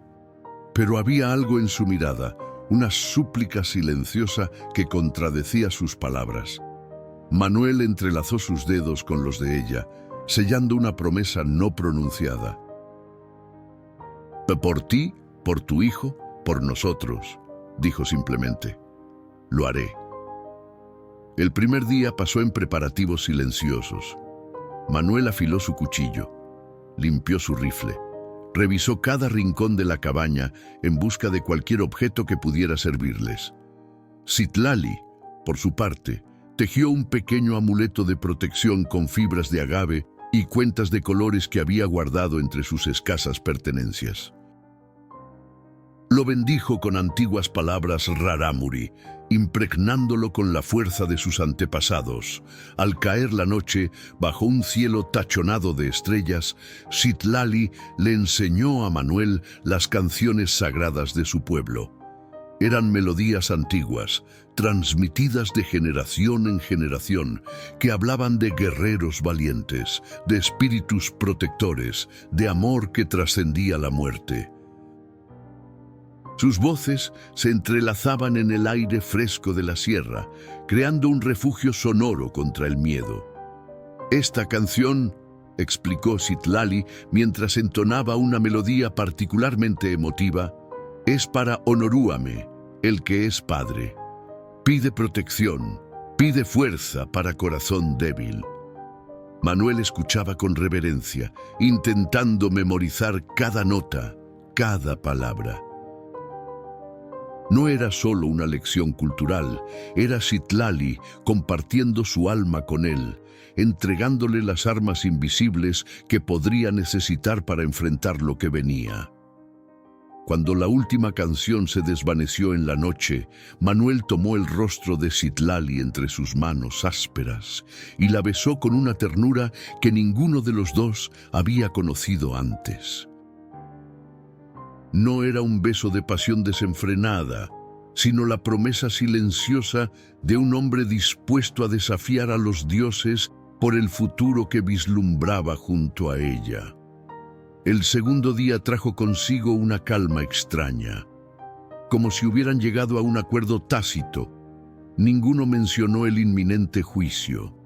Pero había algo en su mirada, una súplica silenciosa que contradecía sus palabras. Manuel entrelazó sus dedos con los de ella, sellando una promesa no pronunciada. «Por ti, por tu hijo, por nosotros», dijo simplemente. «Lo haré». El primer día pasó en preparativos silenciosos. Manuel afiló su cuchillo, limpió su rifle, Revisó cada rincón de la cabaña en busca de cualquier objeto que pudiera servirles. Citlali, por su parte, tejió un pequeño amuleto de protección con fibras de agave y cuentas de colores que había guardado entre sus escasas pertenencias. Lo bendijo con antiguas palabras rarámuri, impregnándolo con la fuerza de sus antepasados. Al caer la noche, bajo un cielo tachonado de estrellas, Citlali le enseñó a Manuel las canciones sagradas de su pueblo. Eran melodías antiguas, transmitidas de generación en generación, que hablaban de guerreros valientes, de espíritus protectores, de amor que trascendía la muerte. Sus voces se entrelazaban en el aire fresco de la sierra, creando un refugio sonoro contra el miedo. Esta canción, explicó Citlali mientras entonaba una melodía particularmente emotiva, es para Honorúame, el que es padre. Pide protección, pide fuerza para corazón débil. Manuel escuchaba con reverencia, intentando memorizar cada nota, cada palabra. No era solo una lección cultural, era Citlali compartiendo su alma con él, entregándole las armas invisibles que podría necesitar para enfrentar lo que venía. Cuando la última canción se desvaneció en la noche, Manuel tomó el rostro de Citlali entre sus manos ásperas y la besó con una ternura que ninguno de los dos había conocido antes. No era un beso de pasión desenfrenada, sino la promesa silenciosa de un hombre dispuesto a desafiar a los dioses por el futuro que vislumbraba junto a ella. El segundo día trajo consigo una calma extraña, como si hubieran llegado a un acuerdo tácito. Ninguno mencionó el inminente juicio.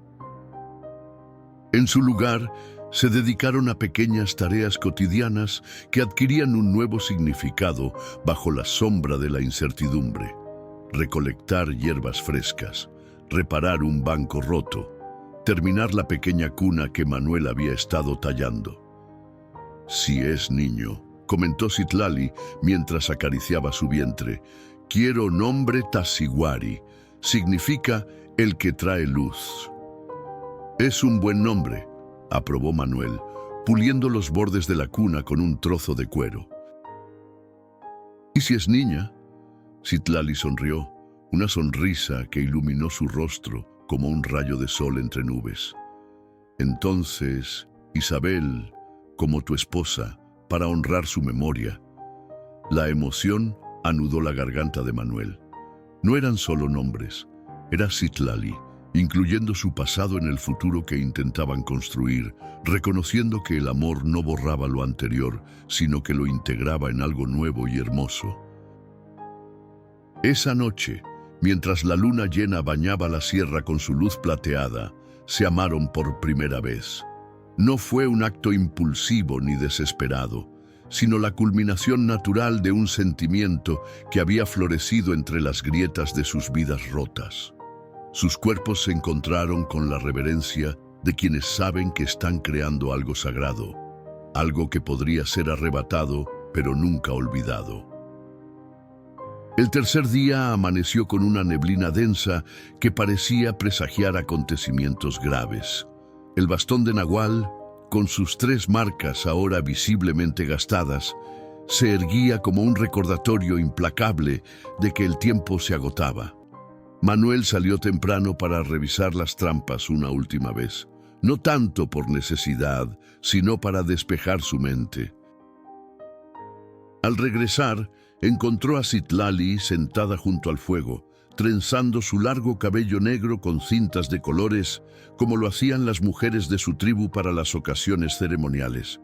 En su lugar, se dedicaron a pequeñas tareas cotidianas que adquirían un nuevo significado bajo la sombra de la incertidumbre. Recolectar hierbas frescas, reparar un banco roto, terminar la pequeña cuna que Manuel había estado tallando. Si es niño, comentó Citlali mientras acariciaba su vientre, quiero nombre Tasiguari, significa el que trae luz. Es un buen nombre, aprobó Manuel, puliendo los bordes de la cuna con un trozo de cuero. ¿Y si es niña? Citlali sonrió, una sonrisa que iluminó su rostro como un rayo de sol entre nubes. Entonces, Isabel, como tu esposa, para honrar su memoria. La emoción anudó la garganta de Manuel. No eran solo nombres, era Citlali, incluyendo su pasado en el futuro que intentaban construir, reconociendo que el amor no borraba lo anterior, sino que lo integraba en algo nuevo y hermoso. Esa noche, mientras la luna llena bañaba la sierra con su luz plateada, se amaron por primera vez. No fue un acto impulsivo ni desesperado, sino la culminación natural de un sentimiento que había florecido entre las grietas de sus vidas rotas. Sus cuerpos se encontraron con la reverencia de quienes saben que están creando algo sagrado, algo que podría ser arrebatado, pero nunca olvidado. El tercer día amaneció con una neblina densa que parecía presagiar acontecimientos graves. El bastón de Nahual, con sus 3 marcas ahora visiblemente gastadas, se erguía como un recordatorio implacable de que el tiempo se agotaba. Manuel salió temprano para revisar las trampas una última vez, no tanto por necesidad, sino para despejar su mente. Al regresar, encontró a Citlali sentada junto al fuego, trenzando su largo cabello negro con cintas de colores, como lo hacían las mujeres de su tribu para las ocasiones ceremoniales.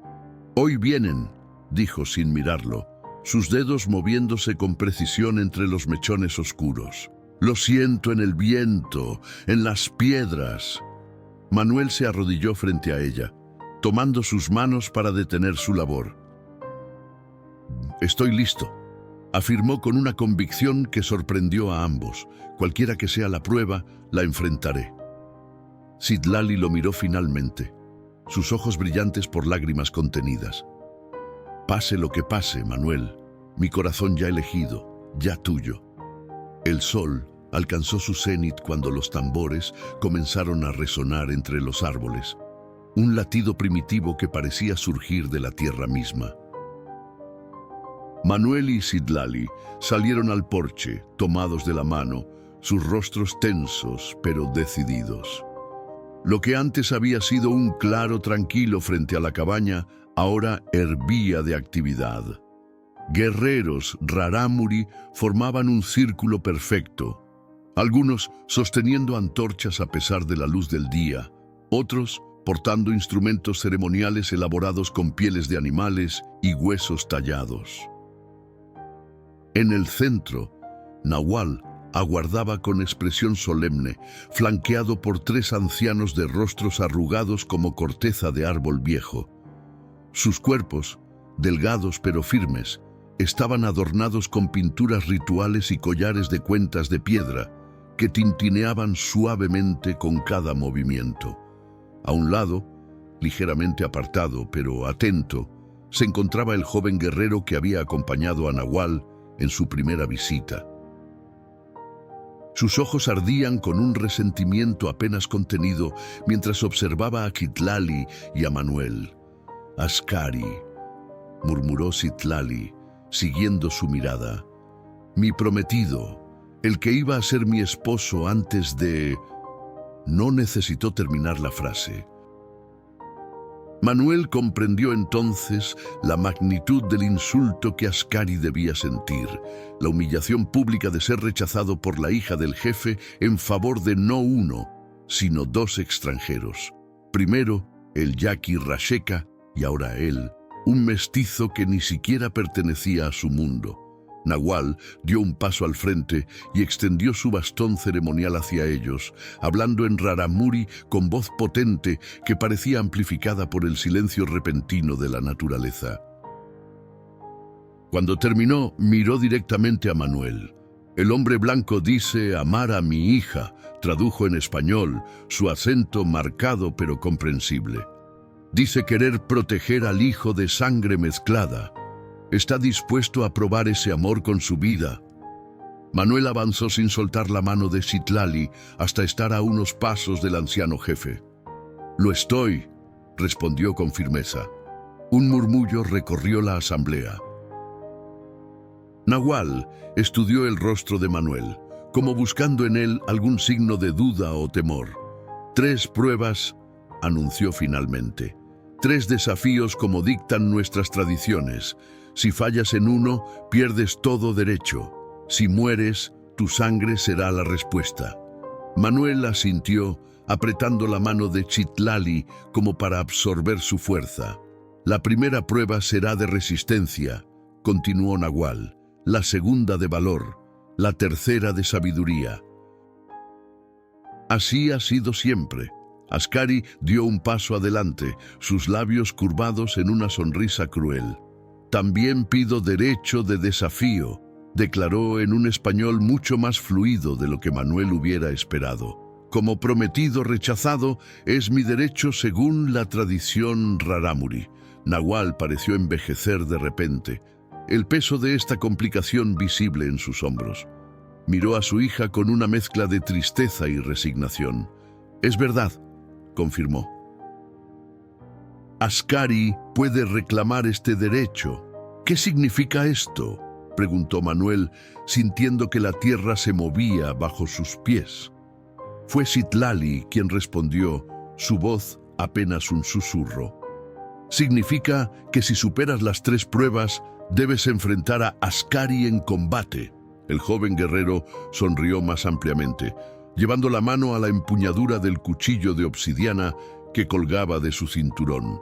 «Hoy vienen», dijo sin mirarlo, sus dedos moviéndose con precisión entre los mechones oscuros. «Lo siento en el viento, en las piedras». Manuel se arrodilló frente a ella, tomando sus manos para detener su labor. «Estoy listo», afirmó con una convicción que sorprendió a ambos. «Cualquiera que sea la prueba, la enfrentaré». Citlali lo miró finalmente, sus ojos brillantes por lágrimas contenidas. Pase lo que pase, Manuel, mi corazón ya elegido, ya tuyo. El sol alcanzó su cenit cuando los tambores comenzaron a resonar entre los árboles, un latido primitivo que parecía surgir de la tierra misma. Manuel y Citlali salieron al porche, tomados de la mano, sus rostros tensos pero decididos. Lo que antes había sido un claro tranquilo frente a la cabaña, ahora hervía de actividad. Guerreros rarámuri formaban un círculo perfecto, algunos sosteniendo antorchas a pesar de la luz del día, otros portando instrumentos ceremoniales elaborados con pieles de animales y huesos tallados. En el centro, Nahual aguardaba con expresión solemne, flanqueado por 3 ancianos de rostros arrugados como corteza de árbol viejo. Sus cuerpos, delgados pero firmes, estaban adornados con pinturas rituales y collares de cuentas de piedra que tintineaban suavemente con cada movimiento. A un lado, ligeramente apartado pero atento, se encontraba el joven guerrero que había acompañado a Nahual en su primera visita. Sus ojos ardían con un resentimiento apenas contenido mientras observaba a Citlali y a Manuel. «Ascari», murmuró Citlali, siguiendo su mirada. «Mi prometido, el que iba a ser mi esposo antes de...». No necesitó terminar la frase. Manuel comprendió entonces la magnitud del insulto que Ascari debía sentir, la humillación pública de ser rechazado por la hija del jefe en favor de no uno, sino 2 extranjeros. Primero, el yaqui Rasheka y ahora él, un mestizo que ni siquiera pertenecía a su mundo. Nahual dio un paso al frente y extendió su bastón ceremonial hacia ellos, hablando en rarámuri con voz potente que parecía amplificada por el silencio repentino de la naturaleza. Cuando terminó, miró directamente a Manuel. «El hombre blanco dice amar a mi hija», tradujo en español, su acento marcado pero comprensible. «Dice querer proteger al hijo de sangre mezclada. Está dispuesto a probar ese amor con su vida». Manuel avanzó sin soltar la mano de Citlali hasta estar a unos pasos del anciano jefe. «Lo estoy», respondió con firmeza. Un murmullo recorrió la asamblea. Nahual estudió el rostro de Manuel, como buscando en él algún signo de duda o temor. 3 pruebas, anunció finalmente. 3 desafíos como dictan nuestras tradiciones. Si fallas en uno, pierdes todo derecho. Si mueres, tu sangre será la respuesta. Manuel asintió, apretando la mano de Citlali como para absorber su fuerza. La primera prueba será de resistencia, continuó Nahual. La segunda de valor, la tercera de sabiduría. Así ha sido siempre. Ascari dio un paso adelante, sus labios curvados en una sonrisa cruel. «También pido derecho de desafío», declaró en un español mucho más fluido de lo que Manuel hubiera esperado. «Como prometido rechazado, es mi derecho según la tradición rarámuri». Nahual pareció envejecer de repente, el peso de esta complicación visible en sus hombros. Miró a su hija con una mezcla de tristeza y resignación. «Es verdad», confirmó. «Ascari puede reclamar este derecho». «¿Qué significa esto?», preguntó Manuel, sintiendo que la tierra se movía bajo sus pies. Fue Citlali quien respondió, su voz apenas un susurro. «Significa que si superas las 3 pruebas, debes enfrentar a Ascari en combate». El joven guerrero sonrió más ampliamente, llevando la mano a la empuñadura del cuchillo de obsidiana que colgaba de su cinturón.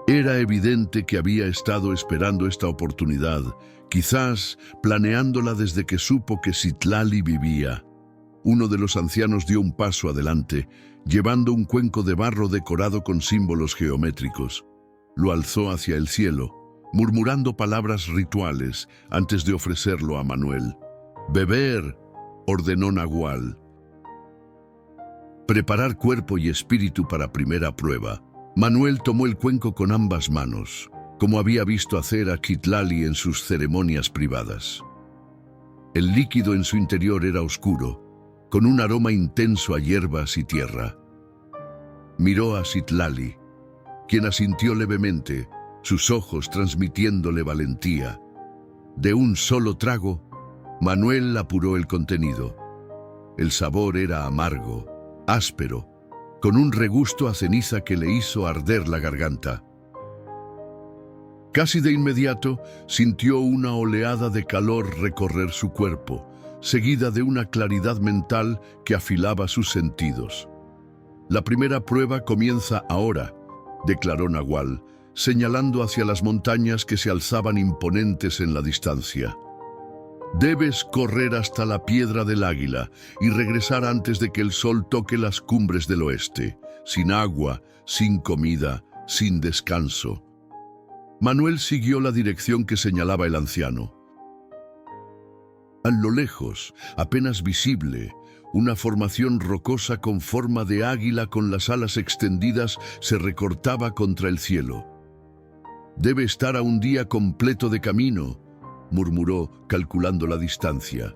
Era evidente que había estado esperando esta oportunidad, quizás planeándola desde que supo que Citlali vivía. Uno de los ancianos dio un paso adelante, llevando un cuenco de barro decorado con símbolos geométricos. Lo alzó hacia el cielo, murmurando palabras rituales antes de ofrecerlo a Manuel. «Beber», ordenó Nahual. «Preparar cuerpo y espíritu para primera prueba». Manuel tomó el cuenco con ambas manos. como había visto hacer a Citlali en sus ceremonias privadas. El líquido en su interior era oscuro, con un aroma intenso a hierbas y tierra. Miró a Citlali, quien asintió levemente, sus ojos transmitiéndole valentía. De un solo trago, Manuel apuró el contenido. El sabor era amargo, áspero, con un regusto a ceniza que le hizo arder la garganta. Casi de inmediato sintió una oleada de calor recorrer su cuerpo, seguida de una claridad mental que afilaba sus sentidos. La primera prueba comienza ahora, declaró Nahual, señalando hacia las montañas que se alzaban imponentes en la distancia. Debes correr hasta la Piedra del Águila y regresar antes de que el sol toque las cumbres del oeste, sin agua, sin comida, sin descanso. Manuel siguió la dirección que señalaba el anciano. A lo lejos, apenas visible, una formación rocosa con forma de águila con las alas extendidas se recortaba contra el cielo. «Debe estar a un día completo de camino», murmuró, calculando la distancia.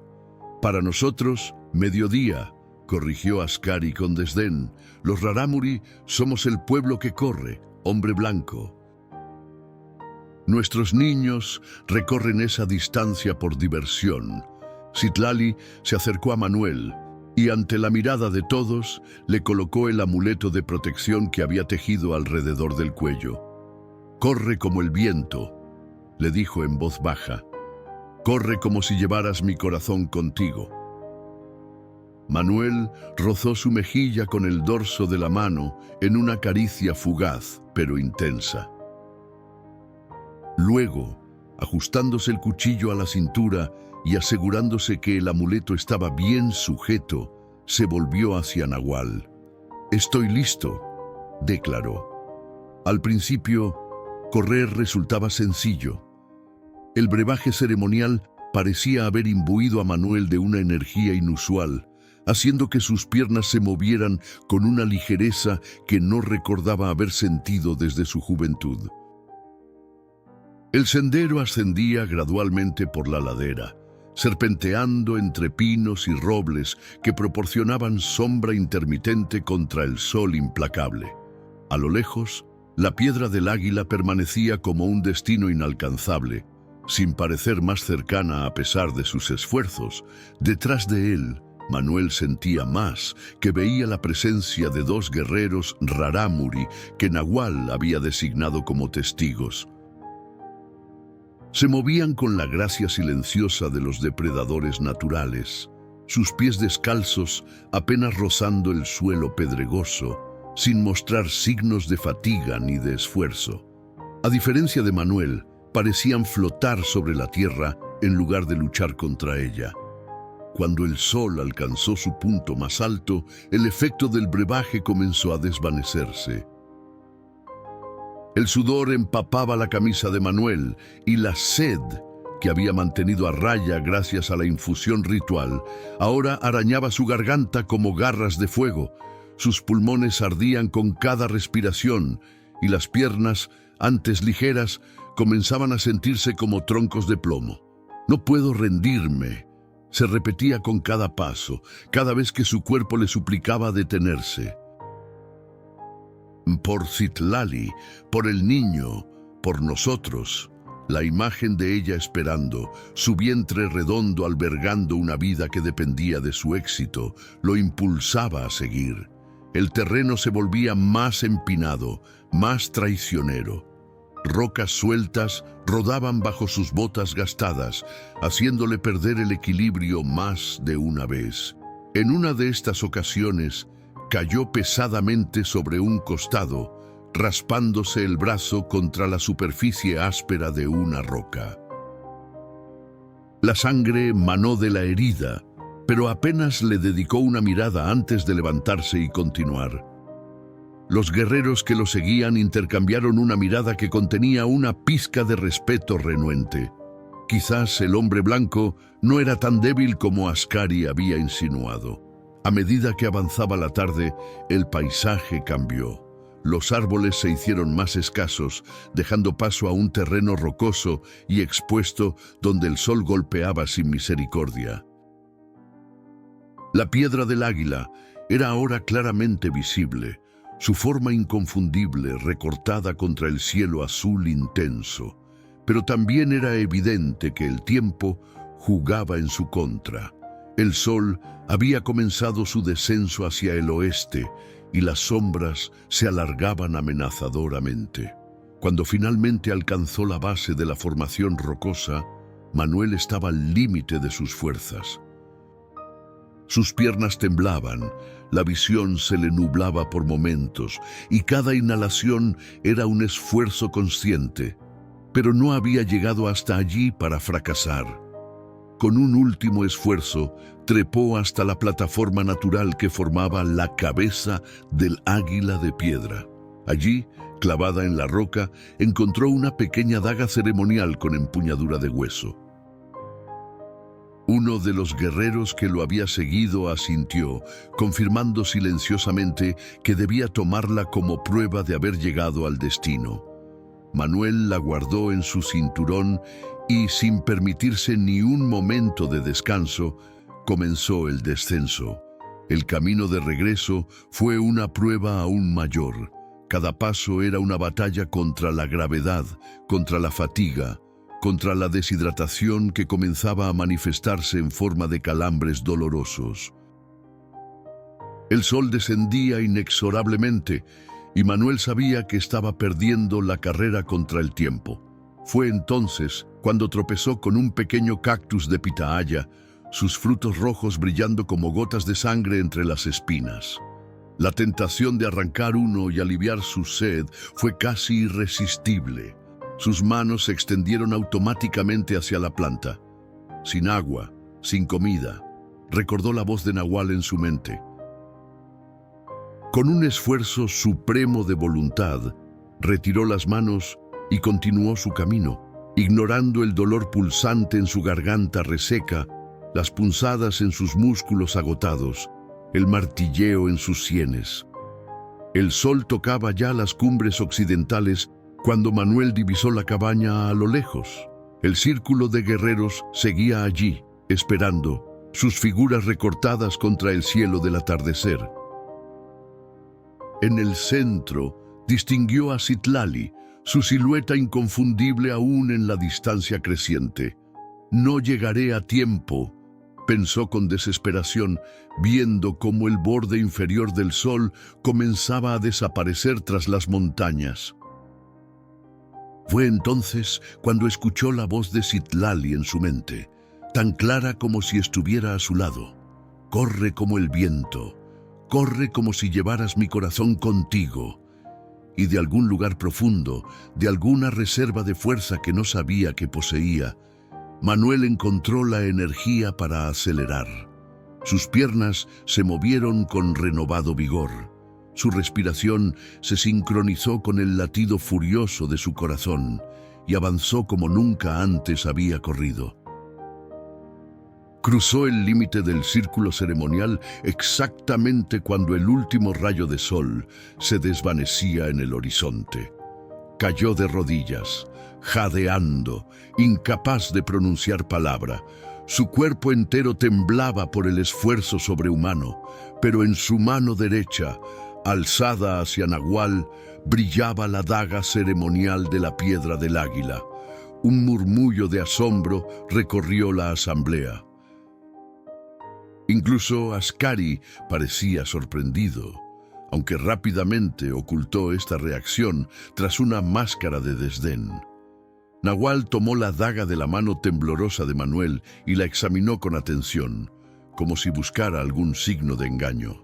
«Para nosotros, mediodía», corrigió Ascari con desdén. «Los Rarámuri somos el pueblo que corre, hombre blanco. Nuestros niños recorren esa distancia por diversión». Citlali se acercó a Manuel y, ante la mirada de todos, le colocó el amuleto de protección que había tejido alrededor del cuello. «Corre como el viento», le dijo en voz baja. «Corre como si llevaras mi corazón contigo». Manuel rozó su mejilla con el dorso de la mano en una caricia fugaz, pero intensa. Luego, ajustándose el cuchillo a la cintura y asegurándose que el amuleto estaba bien sujeto, se volvió hacia Nahual. «Estoy listo», declaró. Al principio, correr resultaba sencillo. El brebaje ceremonial parecía haber imbuido a Manuel de una energía inusual, haciendo que sus piernas se movieran con una ligereza que no recordaba haber sentido desde su juventud. El sendero ascendía gradualmente por la ladera, serpenteando entre pinos y robles que proporcionaban sombra intermitente contra el sol implacable. A lo lejos, la Piedra del Águila permanecía como un destino inalcanzable, sin parecer más cercana a pesar de sus esfuerzos. Detrás de él, Manuel sentía más, que veía la presencia de dos guerreros Rarámuri que Nahual había designado como testigos. Se movían con la gracia silenciosa de los depredadores naturales, sus pies descalzos apenas rozando el suelo pedregoso, sin mostrar signos de fatiga ni de esfuerzo. A diferencia de Manuel, parecían flotar sobre la tierra en lugar de luchar contra ella. Cuando el sol alcanzó su punto más alto, el efecto del brebaje comenzó a desvanecerse. El sudor empapaba la camisa de Manuel y la sed, que había mantenido a raya gracias a la infusión ritual, ahora arañaba su garganta como garras de fuego. Sus pulmones ardían con cada respiración y las piernas, antes ligeras, comenzaban a sentirse como troncos de plomo. «No puedo rendirme», se repetía con cada paso, cada vez que su cuerpo le suplicaba detenerse. Por Citlali, por el niño, por nosotros, la imagen de ella esperando, su vientre redondo albergando una vida que dependía de su éxito, lo impulsaba a seguir. El terreno se volvía más empinado, más traicionero. Rocas sueltas rodaban bajo sus botas gastadas, haciéndole perder el equilibrio más de una vez. En una de estas ocasiones, cayó pesadamente sobre un costado, raspándose el brazo contra la superficie áspera de una roca. La sangre manó de la herida, pero apenas le dedicó una mirada antes de levantarse y continuar. Los guerreros que lo seguían intercambiaron una mirada que contenía una pizca de respeto renuente. Quizás el hombre blanco no era tan débil como Ascari había insinuado. A medida que avanzaba la tarde, el paisaje cambió. Los árboles se hicieron más escasos, dejando paso a un terreno rocoso y expuesto donde el sol golpeaba sin misericordia. La piedra del águila era ahora claramente visible, su forma inconfundible recortada contra el cielo azul intenso, pero también era evidente que el tiempo jugaba en su contra. El sol había comenzado su descenso hacia el oeste y las sombras se alargaban amenazadoramente. Cuando finalmente alcanzó la base de la formación rocosa, Manuel estaba al límite de sus fuerzas. Sus piernas temblaban, la visión se le nublaba por momentos y cada inhalación era un esfuerzo consciente, pero no había llegado hasta allí para fracasar. Con un último esfuerzo, trepó hasta la plataforma natural que formaba la cabeza del águila de piedra. Allí, clavada en la roca, encontró una pequeña daga ceremonial con empuñadura de hueso. Uno de los guerreros que lo había seguido asintió, confirmando silenciosamente que debía tomarla como prueba de haber llegado al destino. Manuel la guardó en su cinturón y, sin permitirse ni un momento de descanso, comenzó el descenso. El camino de regreso fue una prueba aún mayor. Cada paso era una batalla contra la gravedad, contra la fatiga, contra la deshidratación que comenzaba a manifestarse en forma de calambres dolorosos. El sol descendía inexorablemente y Manuel sabía que estaba perdiendo la carrera contra el tiempo. Fue entonces cuando tropezó con un pequeño cactus de pitahaya, sus frutos rojos brillando como gotas de sangre entre las espinas. La tentación de arrancar uno y aliviar su sed fue casi irresistible. Sus manos se extendieron automáticamente hacia la planta. Sin agua, sin comida, recordó la voz de Nahual en su mente. Con un esfuerzo supremo de voluntad, retiró las manos y continuó su camino, ignorando el dolor pulsante en su garganta reseca, las punzadas en sus músculos agotados, el martilleo en sus sienes. El sol tocaba ya las cumbres occidentales cuando Manuel divisó la cabaña a lo lejos. El círculo de guerreros seguía allí, esperando, sus figuras recortadas contra el cielo del atardecer. En el centro distinguió a Citlali, su silueta inconfundible aún en la distancia creciente. «No llegaré a tiempo», pensó con desesperación, viendo cómo el borde inferior del sol comenzaba a desaparecer tras las montañas. Fue entonces cuando escuchó la voz de Citlali en su mente, tan clara como si estuviera a su lado. «Corre como el viento, corre como si llevaras mi corazón contigo». Y de algún lugar profundo, de alguna reserva de fuerza que no sabía que poseía, Manuel encontró la energía para acelerar. Sus piernas se movieron con renovado vigor. Su respiración se sincronizó con el latido furioso de su corazón y avanzó como nunca antes había corrido. Cruzó el límite del círculo ceremonial exactamente cuando el último rayo de sol se desvanecía en el horizonte. Cayó de rodillas, jadeando, incapaz de pronunciar palabra. Su cuerpo entero temblaba por el esfuerzo sobrehumano, pero en su mano derecha, alzada hacia Nahual, brillaba la daga ceremonial de la piedra del águila. Un murmullo de asombro recorrió la asamblea. Incluso Ascari parecía sorprendido, aunque rápidamente ocultó esta reacción tras una máscara de desdén. Nahual tomó la daga de la mano temblorosa de Manuel y la examinó con atención, como si buscara algún signo de engaño.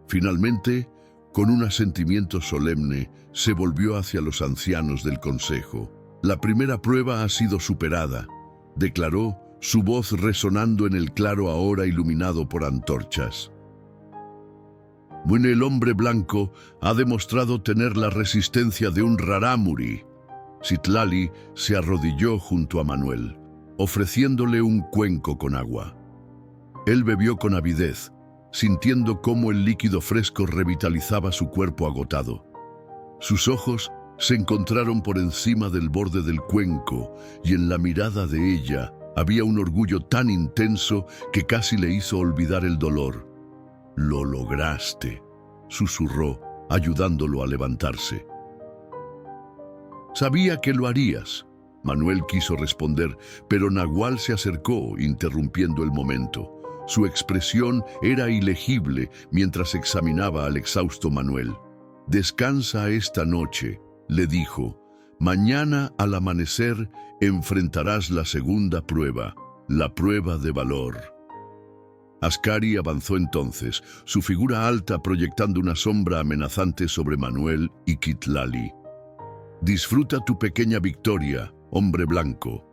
Finalmente, con un asentimiento solemne, se volvió hacia los ancianos del consejo. «La primera prueba ha sido superada», declaró, su voz resonando en el claro ahora iluminado por antorchas. «Bueno, el hombre blanco ha demostrado tener la resistencia de un rarámuri». Citlali se arrodilló junto a Manuel, ofreciéndole un cuenco con agua. Él bebió con avidez, sintiendo cómo el líquido fresco revitalizaba su cuerpo agotado. Sus ojos se encontraron por encima del borde del cuenco y en la mirada de ella había un orgullo tan intenso que casi le hizo olvidar el dolor. «Lo lograste», susurró, ayudándolo a levantarse. «Sabía que lo harías», Manuel quiso responder, pero Nahual se acercó, interrumpiendo el momento. Su expresión era ilegible mientras examinaba al exhausto Manuel. «Descansa esta noche», le dijo. «Mañana al amanecer enfrentarás la segunda prueba, la prueba de valor». Ascari avanzó entonces, su figura alta proyectando una sombra amenazante sobre Manuel y Citlali. «Disfruta tu pequeña victoria, hombre blanco»,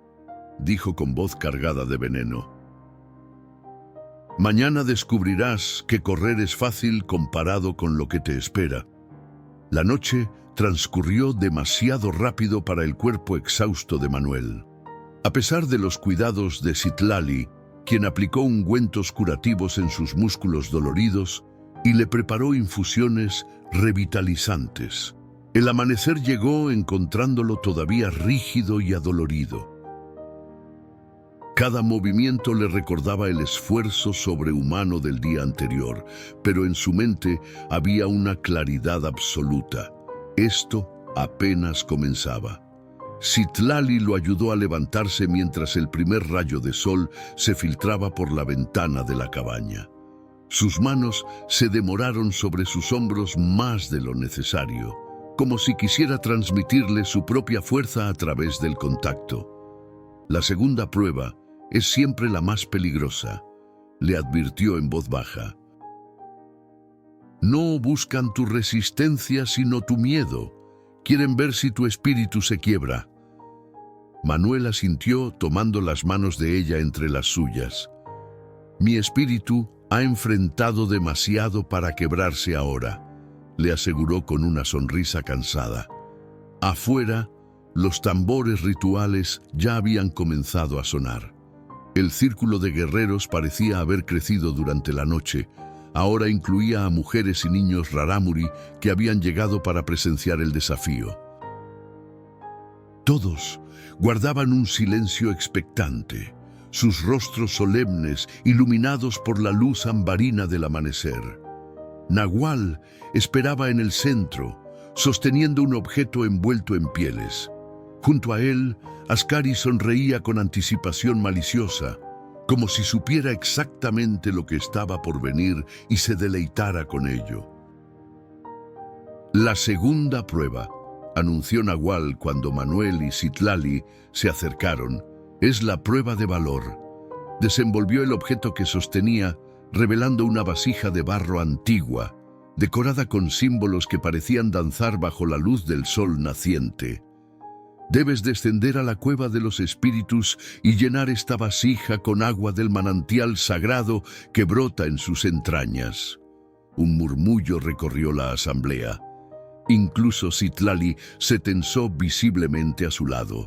dijo con voz cargada de veneno. «Mañana descubrirás que correr es fácil comparado con lo que te espera». La noche transcurrió demasiado rápido para el cuerpo exhausto de Manuel. A pesar de los cuidados de Citlali, quien aplicó ungüentos curativos en sus músculos doloridos y le preparó infusiones revitalizantes, el amanecer llegó encontrándolo todavía rígido y adolorido. Cada movimiento le recordaba el esfuerzo sobrehumano del día anterior, pero en su mente había una claridad absoluta. Esto apenas comenzaba. Citlali lo ayudó a levantarse mientras el primer rayo de sol se filtraba por la ventana de la cabaña. Sus manos se demoraron sobre sus hombros más de lo necesario, como si quisiera transmitirle su propia fuerza a través del contacto. «La segunda prueba es siempre la más peligrosa», le advirtió en voz baja. «No buscan tu resistencia sino tu miedo. Quieren ver si tu espíritu se quiebra». Manuel asintió tomando las manos de ella entre las suyas. «Mi espíritu ha enfrentado demasiado para quebrarse ahora», le aseguró con una sonrisa cansada. Afuera, los tambores rituales ya habían comenzado a sonar. El círculo de guerreros parecía haber crecido durante la noche. Ahora incluía a mujeres y niños rarámuri que habían llegado para presenciar el desafío. Todos guardaban un silencio expectante, sus rostros solemnes, iluminados por la luz ambarina del amanecer. Nahual esperaba en el centro, sosteniendo un objeto envuelto en pieles. Junto a él, Ascari sonreía con anticipación maliciosa, como si supiera exactamente lo que estaba por venir y se deleitara con ello. «La segunda prueba», anunció Nahual cuando Manuel y Citlali se acercaron, «es la prueba de valor». Desenvolvió el objeto que sostenía, revelando una vasija de barro antigua, decorada con símbolos que parecían danzar bajo la luz del sol naciente. «Debes descender a la cueva de los espíritus y llenar esta vasija con agua del manantial sagrado que brota en sus entrañas». Un murmullo recorrió la asamblea. Incluso Citlali se tensó visiblemente a su lado.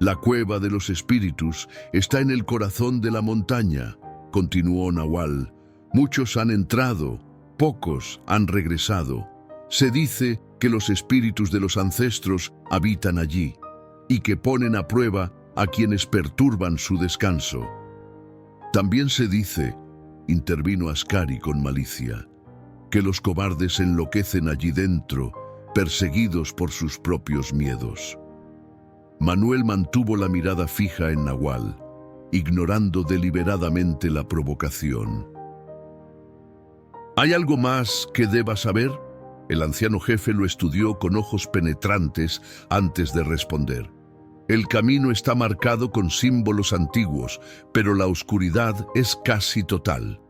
«La cueva de los espíritus está en el corazón de la montaña», continuó Nahual. «Muchos han entrado, pocos han regresado. Se dice que los espíritus de los ancestros habitan allí y que ponen a prueba a quienes perturban su descanso». «También se dice», intervino Ascari con malicia, «que los cobardes enloquecen allí dentro, perseguidos por sus propios miedos». Manuel mantuvo la mirada fija en Nahual, ignorando deliberadamente la provocación. «¿Hay algo más que deba saber?», el anciano jefe lo estudió con ojos penetrantes antes de responder. «El camino está marcado con símbolos antiguos, pero la oscuridad es casi total.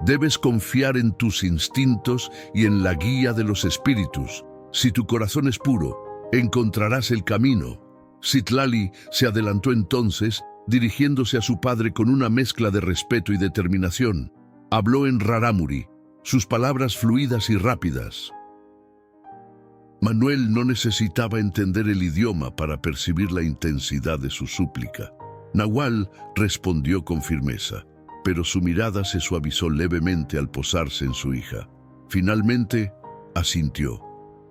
Debes confiar en tus instintos y en la guía de los espíritus. Si tu corazón es puro, encontrarás el camino». Citlali se adelantó entonces, dirigiéndose a su padre con una mezcla de respeto y determinación. Habló en rarámuri, sus palabras fluidas y rápidas. Manuel no necesitaba entender el idioma para percibir la intensidad de su súplica. Nahual respondió con firmeza, pero su mirada se suavizó levemente al posarse en su hija. Finalmente, asintió.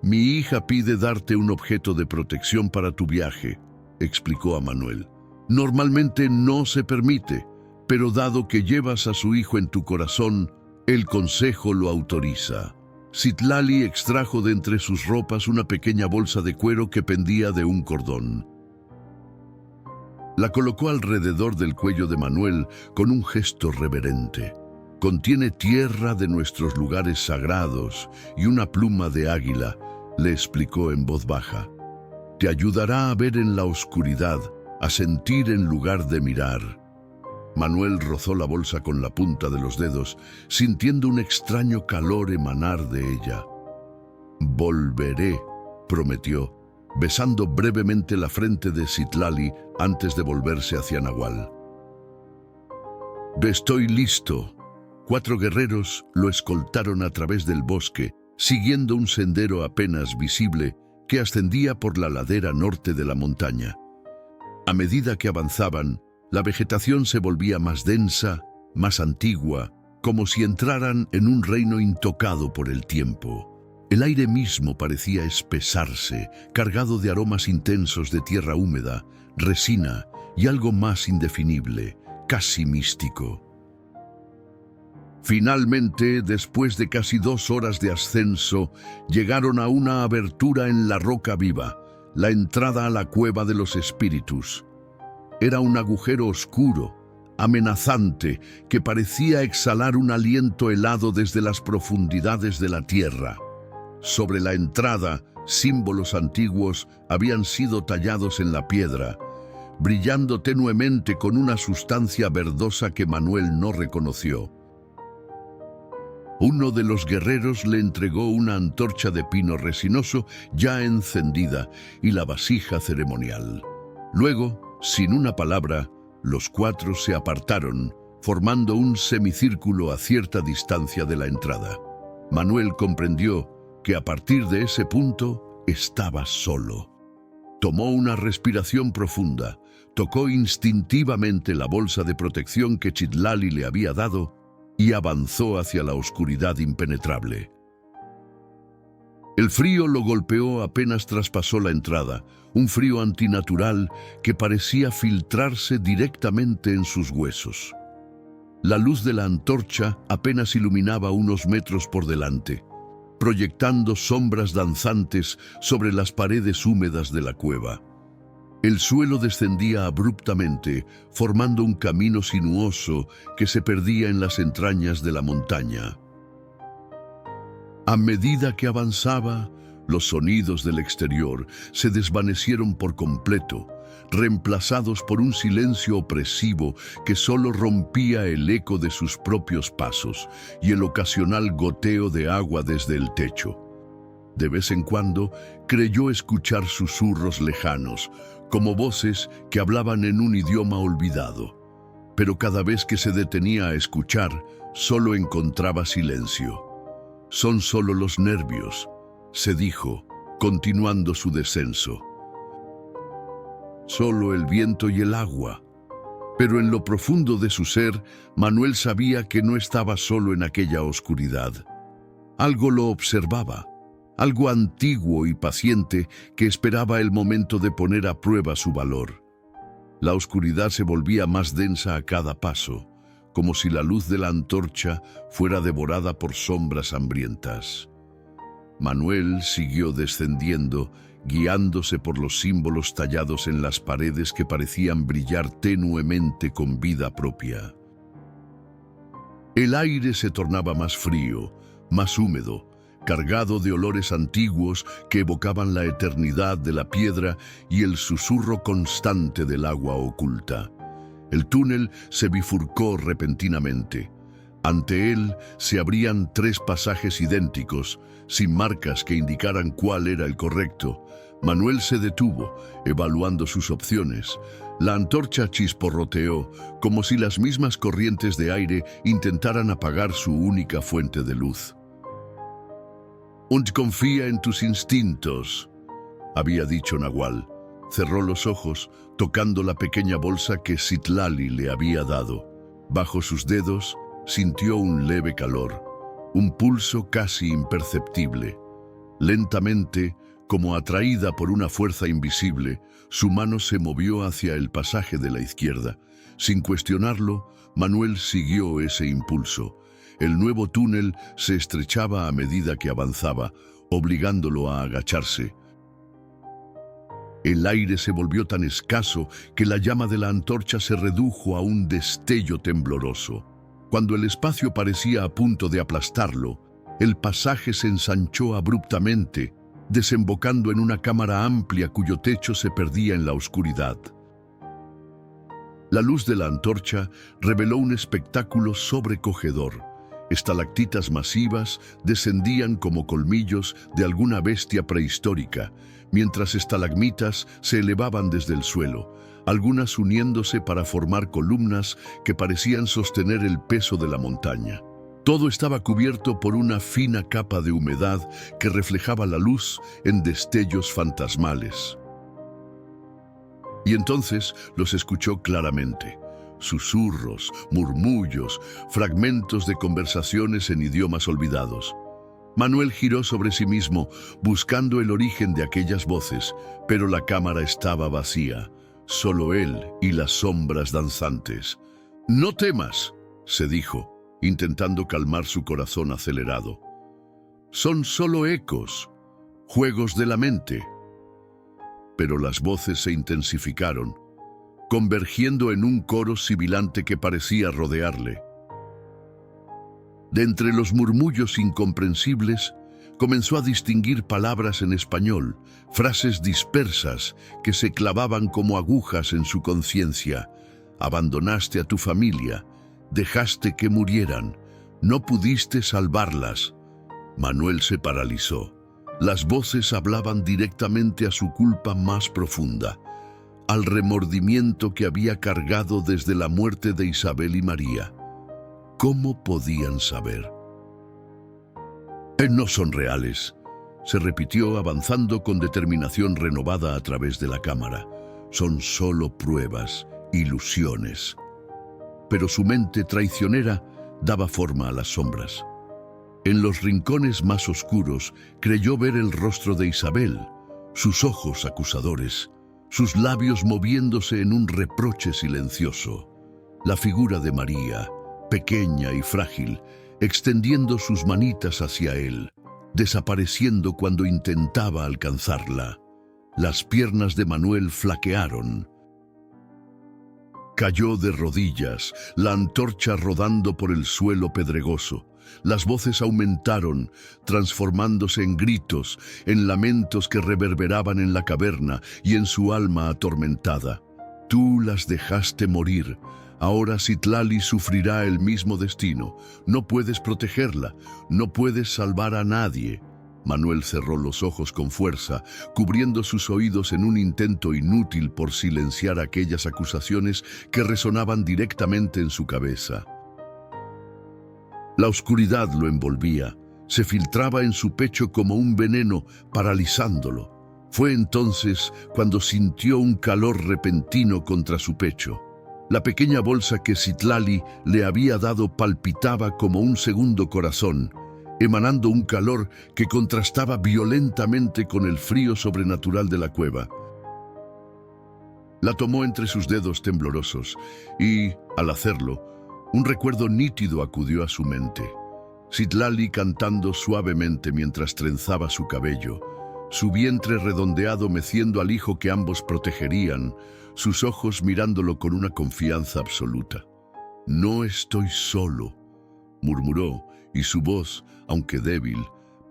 Mi hija pide darte un objeto de protección para tu viaje, explicó a Manuel. Normalmente no se permite, pero dado que llevas a su hijo en tu corazón, el consejo lo autoriza. Citlali extrajo de entre sus ropas una pequeña bolsa de cuero que pendía de un cordón. La colocó alrededor del cuello de Manuel con un gesto reverente. Contiene tierra de nuestros lugares sagrados y una pluma de águila, le explicó en voz baja. Te ayudará a ver en la oscuridad, a sentir en lugar de mirar. Manuel rozó la bolsa con la punta de los dedos, sintiendo un extraño calor emanar de ella. Volveré, prometió, besando brevemente la frente de Citlali antes de volverse hacia Nahual. Estoy listo. 4 guerreros lo escoltaron a través del bosque, siguiendo un sendero apenas visible que ascendía por la ladera norte de la montaña. A medida que avanzaban, la vegetación se volvía más densa, más antigua, como si entraran en un reino intocado por el tiempo. El aire mismo parecía espesarse, cargado de aromas intensos de tierra húmeda, resina y algo más indefinible, casi místico. Finalmente, después de casi 2 horas de ascenso, llegaron a una abertura en la roca viva, la entrada a la cueva de los espíritus. Era un agujero oscuro, amenazante, que parecía exhalar un aliento helado desde las profundidades de la tierra. Sobre la entrada, símbolos antiguos habían sido tallados en la piedra, brillando tenuemente con una sustancia verdosa que Manuel no reconoció. Uno de los guerreros le entregó una antorcha de pino resinoso ya encendida y la vasija ceremonial. Luego, sin una palabra, los 4 se apartaron, formando un semicírculo a cierta distancia de la entrada. Manuel comprendió que a partir de ese punto estaba solo. Tomó una respiración profunda, tocó instintivamente la bolsa de protección que Citlali le había dado y avanzó hacia la oscuridad impenetrable. El frío lo golpeó apenas traspasó la entrada, un frío antinatural que parecía filtrarse directamente en sus huesos. La luz de la antorcha apenas iluminaba unos metros por delante, proyectando sombras danzantes sobre las paredes húmedas de la cueva. El suelo descendía abruptamente, formando un camino sinuoso que se perdía en las entrañas de la montaña. A medida que avanzaba, los sonidos del exterior se desvanecieron por completo, reemplazados por un silencio opresivo que solo rompía el eco de sus propios pasos y el ocasional goteo de agua desde el techo. De vez en cuando creyó escuchar susurros lejanos, como voces que hablaban en un idioma olvidado. Pero cada vez que se detenía a escuchar, solo encontraba silencio. Son solo los nervios, se dijo, continuando su descenso. Solo el viento y el agua. Pero en lo profundo de su ser, Manuel sabía que no estaba solo en aquella oscuridad. Algo lo observaba, algo antiguo y paciente que esperaba el momento de poner a prueba su valor. La oscuridad se volvía más densa a cada paso, como si la luz de la antorcha fuera devorada por sombras hambrientas. Manuel siguió descendiendo, guiándose por los símbolos tallados en las paredes que parecían brillar tenuemente con vida propia. El aire se tornaba más frío, más húmedo, cargado de olores antiguos que evocaban la eternidad de la piedra y el susurro constante del agua oculta. El túnel se bifurcó repentinamente. Ante él se abrían 3 pasajes idénticos, sin marcas que indicaran cuál era el correcto. Manuel se detuvo, evaluando sus opciones. La antorcha chisporroteó, como si las mismas corrientes de aire intentaran apagar su única fuente de luz. «Und confía en tus instintos», había dicho Nahual. Cerró los ojos, tocando la pequeña bolsa que Citlali le había dado. Bajo sus dedos sintió un leve calor, un pulso casi imperceptible. Lentamente, como atraída por una fuerza invisible, su mano se movió hacia el pasaje de la izquierda. Sin cuestionarlo, Manuel siguió ese impulso. El nuevo túnel se estrechaba a medida que avanzaba, obligándolo a agacharse. El aire se volvió tan escaso que la llama de la antorcha se redujo a un destello tembloroso. Cuando el espacio parecía a punto de aplastarlo, el pasaje se ensanchó abruptamente, desembocando en una cámara amplia cuyo techo se perdía en la oscuridad. La luz de la antorcha reveló un espectáculo sobrecogedor. Estalactitas masivas descendían como colmillos de alguna bestia prehistórica, mientras estalagmitas se elevaban desde el suelo, algunas uniéndose para formar columnas que parecían sostener el peso de la montaña. Todo estaba cubierto por una fina capa de humedad que reflejaba la luz en destellos fantasmales. Y entonces los escuchó claramente. Susurros, murmullos, fragmentos de conversaciones en idiomas olvidados. Manuel giró sobre sí mismo, buscando el origen de aquellas voces, pero la cámara estaba vacía, solo él y las sombras danzantes. «No temas», se dijo, intentando calmar su corazón acelerado. «Son solo ecos, juegos de la mente». Pero las voces se intensificaron, convergiendo en un coro sibilante que parecía rodearle. De entre los murmullos incomprensibles, comenzó a distinguir palabras en español, frases dispersas que se clavaban como agujas en su conciencia. Abandonaste a tu familia, dejaste que murieran, no pudiste salvarlas. Manuel se paralizó. Las voces hablaban directamente a su culpa más profunda, al remordimiento que había cargado desde la muerte de Isabel y María. ¿Cómo podían saber? No son reales, se repitió avanzando con determinación renovada a través de la cámara. Son solo pruebas, ilusiones. Pero su mente traicionera daba forma a las sombras. En los rincones más oscuros creyó ver el rostro de Isabel, sus ojos acusadores, sus labios moviéndose en un reproche silencioso. La figura de María, pequeña y frágil, extendiendo sus manitas hacia él, desapareciendo cuando intentaba alcanzarla. Las piernas de Manuel flaquearon. Cayó de rodillas, la antorcha rodando por el suelo pedregoso. Las voces aumentaron, transformándose en gritos, en lamentos que reverberaban en la caverna y en su alma atormentada. Tú las dejaste morir. Ahora Citlali sufrirá el mismo destino. No puedes protegerla, no puedes salvar a nadie. Manuel cerró los ojos con fuerza, cubriendo sus oídos en un intento inútil por silenciar aquellas acusaciones que resonaban directamente en su cabeza. La oscuridad lo envolvía, se filtraba en su pecho como un veneno, paralizándolo. Fue entonces cuando sintió un calor repentino contra su pecho. La pequeña bolsa que Citlali le había dado palpitaba como un segundo corazón, emanando un calor que contrastaba violentamente con el frío sobrenatural de la cueva. La tomó entre sus dedos temblorosos y, al hacerlo, un recuerdo nítido acudió a su mente. Citlali cantando suavemente mientras trenzaba su cabello, su vientre redondeado meciendo al hijo que ambos protegerían, sus ojos mirándolo con una confianza absoluta. «No estoy solo», murmuró, y su voz, aunque débil,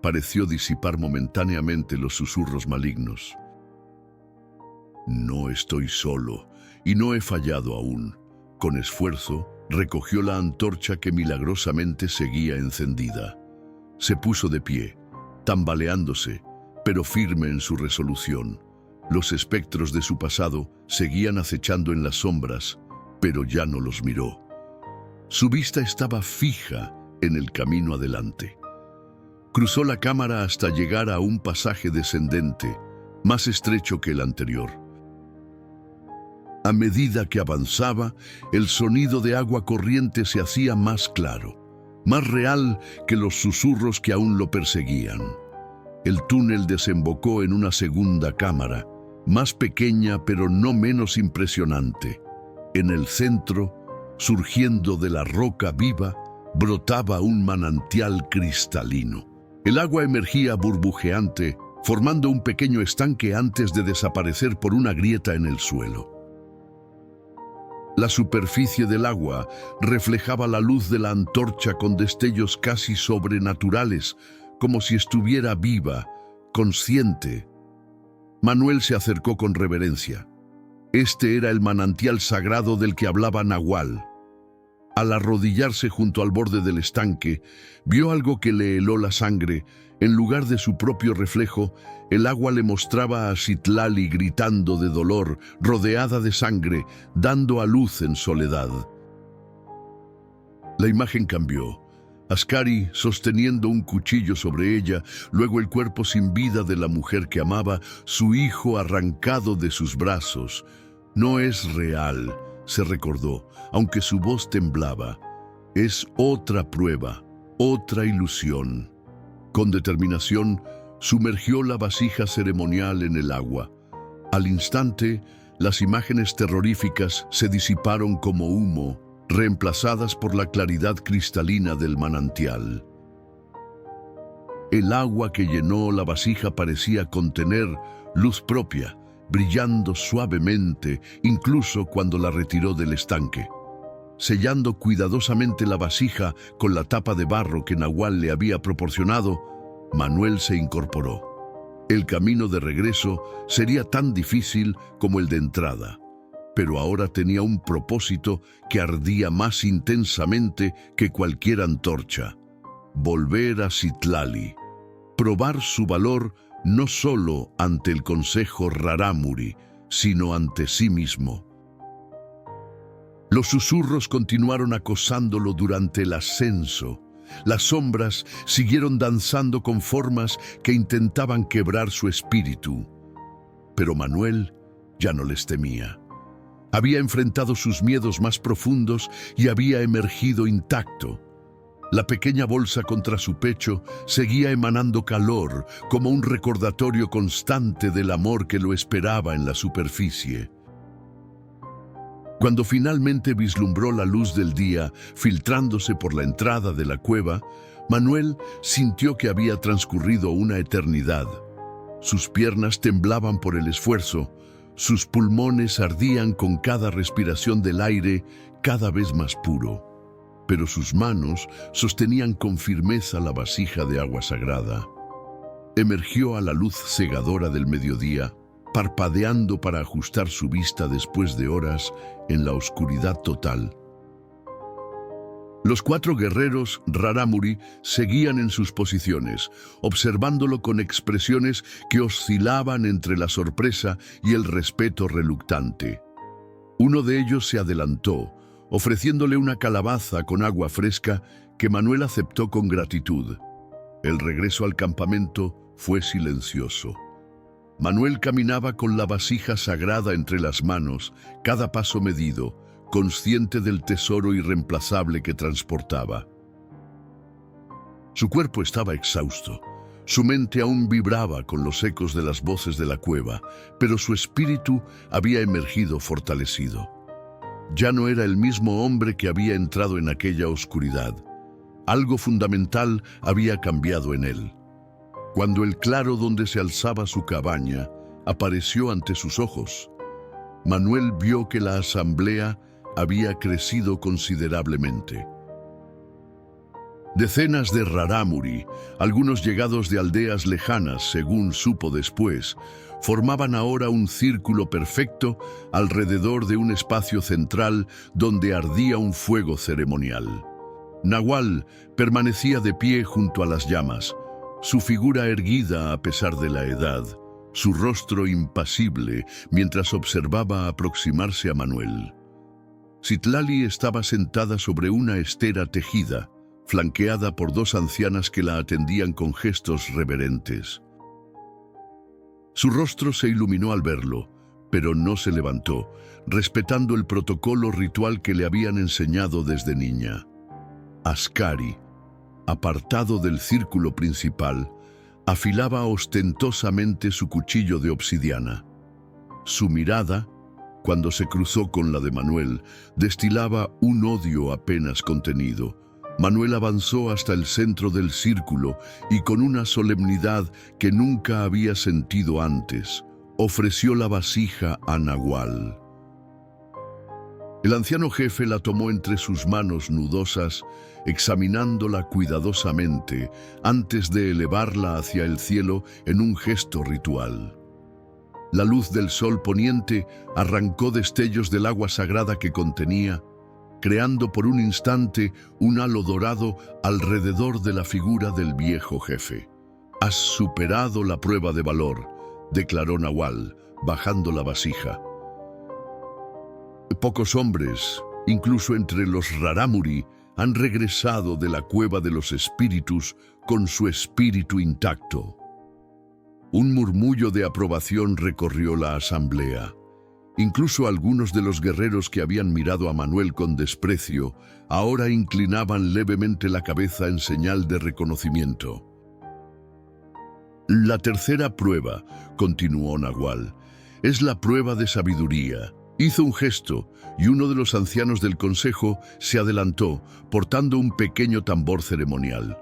pareció disipar momentáneamente los susurros malignos. «No estoy solo, y no he fallado aún». Con esfuerzo, recogió la antorcha que milagrosamente seguía encendida. Se puso de pie, tambaleándose, pero firme en su resolución. Los espectros de su pasado seguían acechando en las sombras, pero ya no los miró. Su vista estaba fija en el camino adelante. Cruzó la cámara hasta llegar a un pasaje descendente, más estrecho que el anterior. A medida que avanzaba, el sonido de agua corriente se hacía más claro, más real que los susurros que aún lo perseguían. El túnel desembocó en una segunda cámara, más pequeña pero no menos impresionante. En el centro, surgiendo de la roca viva, brotaba un manantial cristalino. El agua emergía burbujeante, formando un pequeño estanque antes de desaparecer por una grieta en el suelo. La superficie del agua reflejaba la luz de la antorcha con destellos casi sobrenaturales, como si estuviera viva, consciente. Manuel se acercó con reverencia. Este era el manantial sagrado del que hablaba Nahual. Al arrodillarse junto al borde del estanque, vio algo que le heló la sangre. En lugar de su propio reflejo, el agua le mostraba a Citlali gritando de dolor, rodeada de sangre, dando a luz en soledad. La imagen cambió. Ascari sosteniendo un cuchillo sobre ella, luego el cuerpo sin vida de la mujer que amaba, su hijo arrancado de sus brazos. No es real, se recordó, aunque su voz temblaba. Es otra prueba, otra ilusión. Con determinación, sumergió la vasija ceremonial en el agua. Al instante, las imágenes terroríficas se disiparon como humo, reemplazadas por la claridad cristalina del manantial. El agua que llenó la vasija parecía contener luz propia, brillando suavemente, incluso cuando la retiró del estanque. Sellando cuidadosamente la vasija con la tapa de barro que Nahual le había proporcionado, Manuel se incorporó. El camino de regreso sería tan difícil como el de entrada, pero ahora tenía un propósito que ardía más intensamente que cualquier antorcha: volver a Citlali, probar su valor no solo ante el Consejo Rarámuri, sino ante sí mismo. Los susurros continuaron acosándolo durante el ascenso. Las sombras siguieron danzando con formas que intentaban quebrar su espíritu. Pero Manuel ya no les temía. Había enfrentado sus miedos más profundos y había emergido intacto. La pequeña bolsa contra su pecho seguía emanando calor, como un recordatorio constante del amor que lo esperaba en la superficie. Cuando finalmente vislumbró la luz del día filtrándose por la entrada de la cueva, Manuel sintió que había transcurrido una eternidad. Sus piernas temblaban por el esfuerzo, sus pulmones ardían con cada respiración del aire cada vez más puro, pero sus manos sostenían con firmeza la vasija de agua sagrada. Emergió a la luz cegadora del mediodía, parpadeando para ajustar su vista después de horas en la oscuridad total. Los 4 guerreros Rarámuri seguían en sus posiciones, observándolo con expresiones que oscilaban entre la sorpresa y el respeto reluctante. Uno de ellos se adelantó, ofreciéndole una calabaza con agua fresca que Manuel aceptó con gratitud. El regreso al campamento fue silencioso. Manuel caminaba con la vasija sagrada entre las manos, cada paso medido, consciente del tesoro irreemplazable que transportaba. Su cuerpo estaba exhausto, su mente aún vibraba con los ecos de las voces de la cueva, pero su espíritu había emergido fortalecido. Ya no era el mismo hombre que había entrado en aquella oscuridad. Algo fundamental había cambiado en él. Cuando el claro donde se alzaba su cabaña apareció ante sus ojos, Manuel vio que la asamblea había crecido considerablemente. Decenas de Rarámuri, algunos llegados de aldeas lejanas, según supo después, formaban ahora un círculo perfecto alrededor de un espacio central donde ardía un fuego ceremonial. Nahual permanecía de pie junto a las llamas, su figura erguida a pesar de la edad, su rostro impasible mientras observaba aproximarse a Manuel. Citlali estaba sentada sobre una estera tejida, flanqueada por 2 ancianas que la atendían con gestos reverentes. Su rostro se iluminó al verlo, pero no se levantó, respetando el protocolo ritual que le habían enseñado desde niña. Ascari, apartado del círculo principal, Afilaba ostentosamente su cuchillo de obsidiana. Su mirada, cuando se cruzó con la de Manuel, destilaba un odio apenas contenido. Manuel avanzó hasta el centro del círculo y con una solemnidad que nunca había sentido antes, ofreció la vasija a Nahual. El anciano jefe la tomó entre sus manos nudosas, examinándola cuidadosamente antes de elevarla hacia el cielo en un gesto ritual. La luz del sol poniente arrancó destellos del agua sagrada que contenía, creando por un instante un halo dorado alrededor de la figura del viejo jefe. «Has superado la prueba de valor», declaró Nahual, bajando la vasija. Pocos hombres, incluso entre los Rarámuri, han regresado de la cueva de los espíritus con su espíritu intacto. Un murmullo de aprobación recorrió la asamblea. Incluso algunos de los guerreros que habían mirado a Manuel con desprecio, ahora inclinaban levemente la cabeza en señal de reconocimiento. La tercera prueba, continuó Nahual, es la prueba de sabiduría. Hizo un gesto y uno de los ancianos del consejo se adelantó, portando un pequeño tambor ceremonial.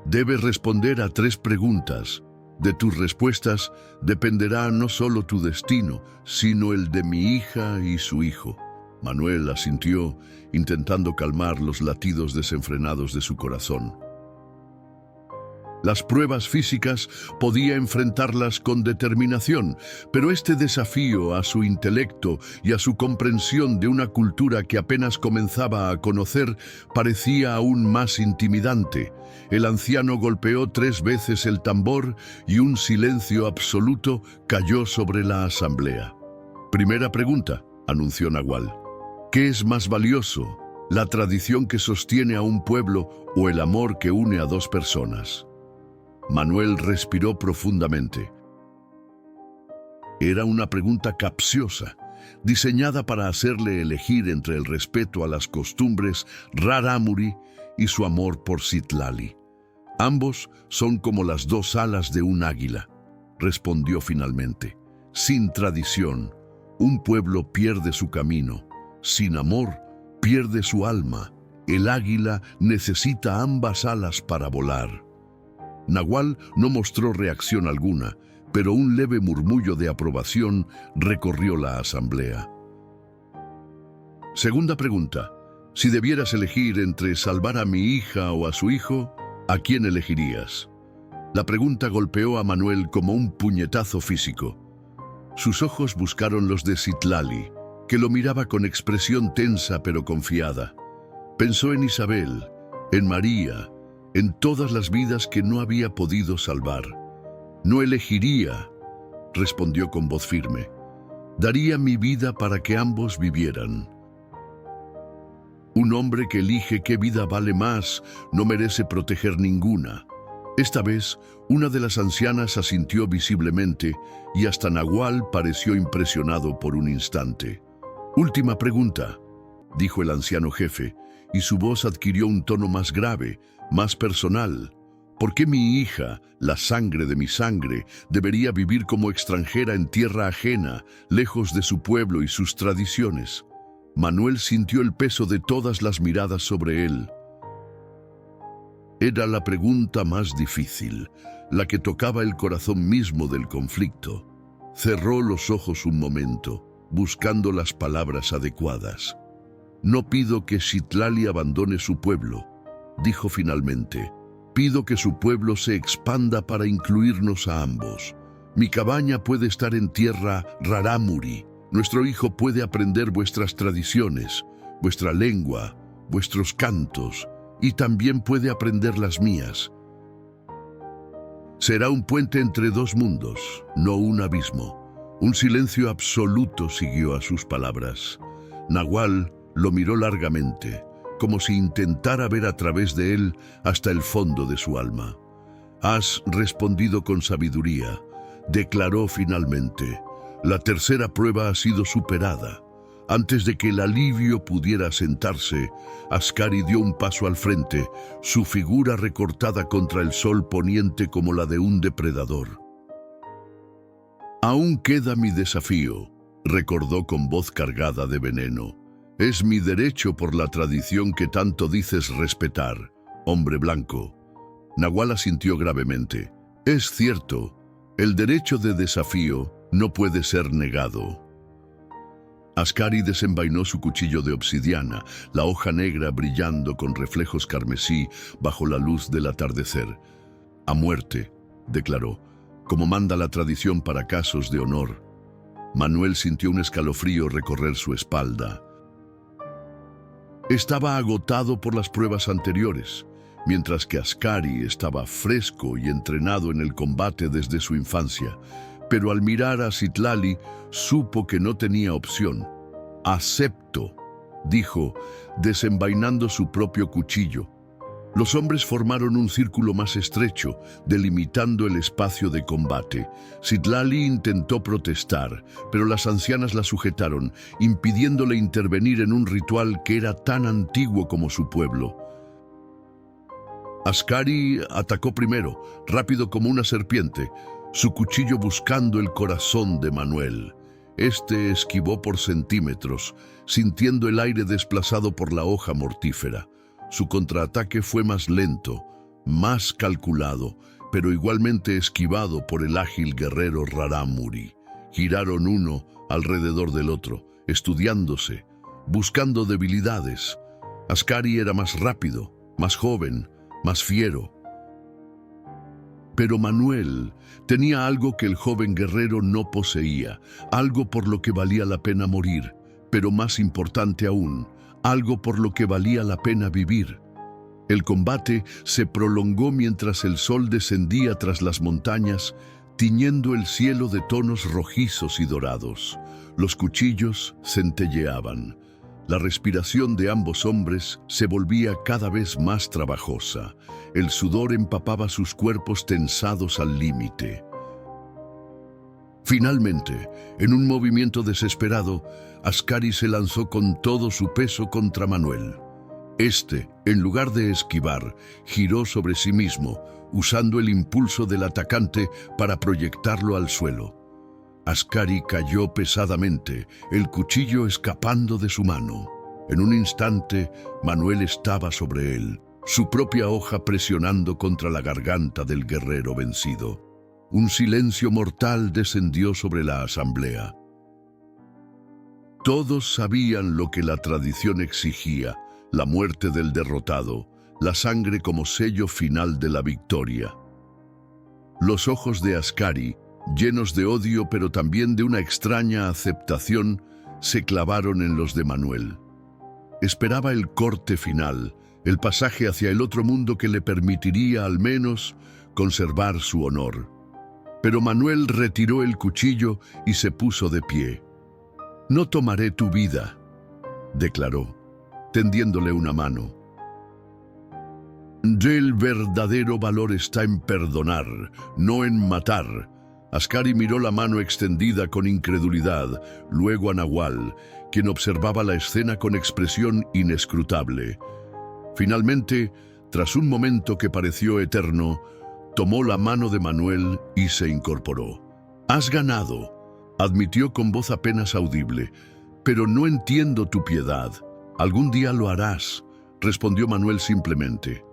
Debes responder a 3 preguntas. De tus respuestas dependerá no solo tu destino, sino el de mi hija y su hijo. Manuel asintió, intentando calmar los latidos desenfrenados de su corazón. Las pruebas físicas podía enfrentarlas con determinación, pero este desafío a su intelecto y a su comprensión de una cultura que apenas comenzaba a conocer parecía aún más intimidante. El anciano golpeó 3 veces el tambor y un silencio absoluto cayó sobre la asamblea. Primera pregunta, anunció Nahual. ¿Qué es más valioso, la tradición que sostiene a un pueblo o el amor que une a 2 personas? Manuel respiró profundamente. Era una pregunta capciosa, diseñada para hacerle elegir entre el respeto a las costumbres Rarámuri y su amor por Citlali. Ambos son como las 2 alas de un águila, respondió finalmente. Sin tradición, un pueblo pierde su camino. Sin amor, pierde su alma. El águila necesita ambas alas para volar. Nahual no mostró reacción alguna, pero un leve murmullo de aprobación recorrió la asamblea. Segunda pregunta. Si debieras elegir entre salvar a mi hija o a su hijo, ¿a quién elegirías? La pregunta golpeó a Manuel como un puñetazo físico. Sus ojos buscaron los de Citlali, que lo miraba con expresión tensa pero confiada. Pensó en Isabel, en María, en todas las vidas que no había podido salvar. No elegiría, respondió con voz firme. Daría mi vida para que ambos vivieran. Un hombre que elige qué vida vale más no merece proteger ninguna. Esta vez, una de las ancianas asintió visiblemente y hasta Nahual pareció impresionado por un instante. Última pregunta, dijo el anciano jefe, y su voz adquirió un tono más grave, más personal. ¿Por qué mi hija, la sangre de mi sangre, debería vivir como extranjera en tierra ajena, lejos de su pueblo y sus tradiciones? Manuel sintió el peso de todas las miradas sobre él. Era la pregunta más difícil, la que tocaba el corazón mismo del conflicto. Cerró los ojos un momento, buscando las palabras adecuadas. No pido que Citlali abandone su pueblo, dijo finalmente. Pido que su pueblo se expanda para incluirnos a ambos. Mi cabaña puede estar en tierra Rarámuri. Nuestro hijo puede aprender vuestras tradiciones, vuestra lengua, vuestros cantos, y también puede aprender las mías. Será un puente entre 2 mundos, no un abismo. Un silencio absoluto siguió a sus palabras. Nahual lo miró largamente, como si intentara ver a través de él hasta el fondo de su alma. Has respondido con sabiduría, declaró finalmente. La tercera prueba ha sido superada. Antes de que el alivio pudiera asentarse, Ascari dio un paso al frente, su figura recortada contra el sol poniente como la de un depredador. «Aún queda mi desafío», recordó con voz cargada de veneno. «Es mi derecho por la tradición que tanto dices respetar, hombre blanco». Nahual asintió gravemente. «Es cierto, el derecho de desafío no puede ser negado». Ascari desenvainó su cuchillo de obsidiana, la hoja negra brillando con reflejos carmesí bajo la luz del atardecer. «A muerte», declaró, «como manda la tradición para casos de honor». Manuel sintió un escalofrío recorrer su espalda. Estaba agotado por las pruebas anteriores, mientras que Ascari estaba fresco y entrenado en el combate desde su infancia. Pero al mirar a Citlali, supo que no tenía opción. «Acepto», dijo, desenvainando su propio cuchillo. Los hombres formaron un círculo más estrecho, delimitando el espacio de combate. Citlali intentó protestar, pero las ancianas la sujetaron, impidiéndole intervenir en un ritual que era tan antiguo como su pueblo. Ascari atacó primero, rápido como una serpiente, su cuchillo buscando el corazón de Manuel. Este esquivó por centímetros, sintiendo el aire desplazado por la hoja mortífera. Su contraataque fue más lento, más calculado, pero igualmente esquivado por el ágil guerrero Rarámuri. Giraron uno alrededor del otro, estudiándose, buscando debilidades. Ascari era más rápido, más joven, más fiero. Pero Manuel tenía algo que el joven guerrero no poseía, algo por lo que valía la pena morir, pero más importante aún, algo por lo que valía la pena vivir. El combate se prolongó mientras el sol descendía tras las montañas, tiñendo el cielo de tonos rojizos y dorados. Los cuchillos centelleaban. La respiración de ambos hombres se volvía cada vez más trabajosa. El sudor empapaba sus cuerpos tensados al límite. Finalmente, en un movimiento desesperado, Ascari se lanzó con todo su peso contra Manuel. Este, en lugar de esquivar, giró sobre sí mismo, usando el impulso del atacante para proyectarlo al suelo. Ascari cayó pesadamente, el cuchillo escapando de su mano. En un instante, Manuel estaba sobre él, su propia hoja presionando contra la garganta del guerrero vencido. Un silencio mortal descendió sobre la asamblea. Todos sabían lo que la tradición exigía: la muerte del derrotado, la sangre como sello final de la victoria. Los ojos de Ascari, llenos de odio pero también de una extraña aceptación, se clavaron en los de Manuel. Esperaba el corte final, el pasaje hacia el otro mundo que le permitiría al menos conservar su honor. Pero Manuel retiró el cuchillo y se puso de pie. «No tomaré tu vida», declaró, tendiéndole una mano. «El verdadero valor está en perdonar, no en matar». Ascari miró la mano extendida con incredulidad, luego a Nahual, quien observaba la escena con expresión inescrutable. Finalmente, tras un momento que pareció eterno, tomó la mano de Manuel y se incorporó. «Has ganado», admitió con voz apenas audible, «pero no entiendo tu piedad». «Algún día lo harás», respondió Manuel simplemente.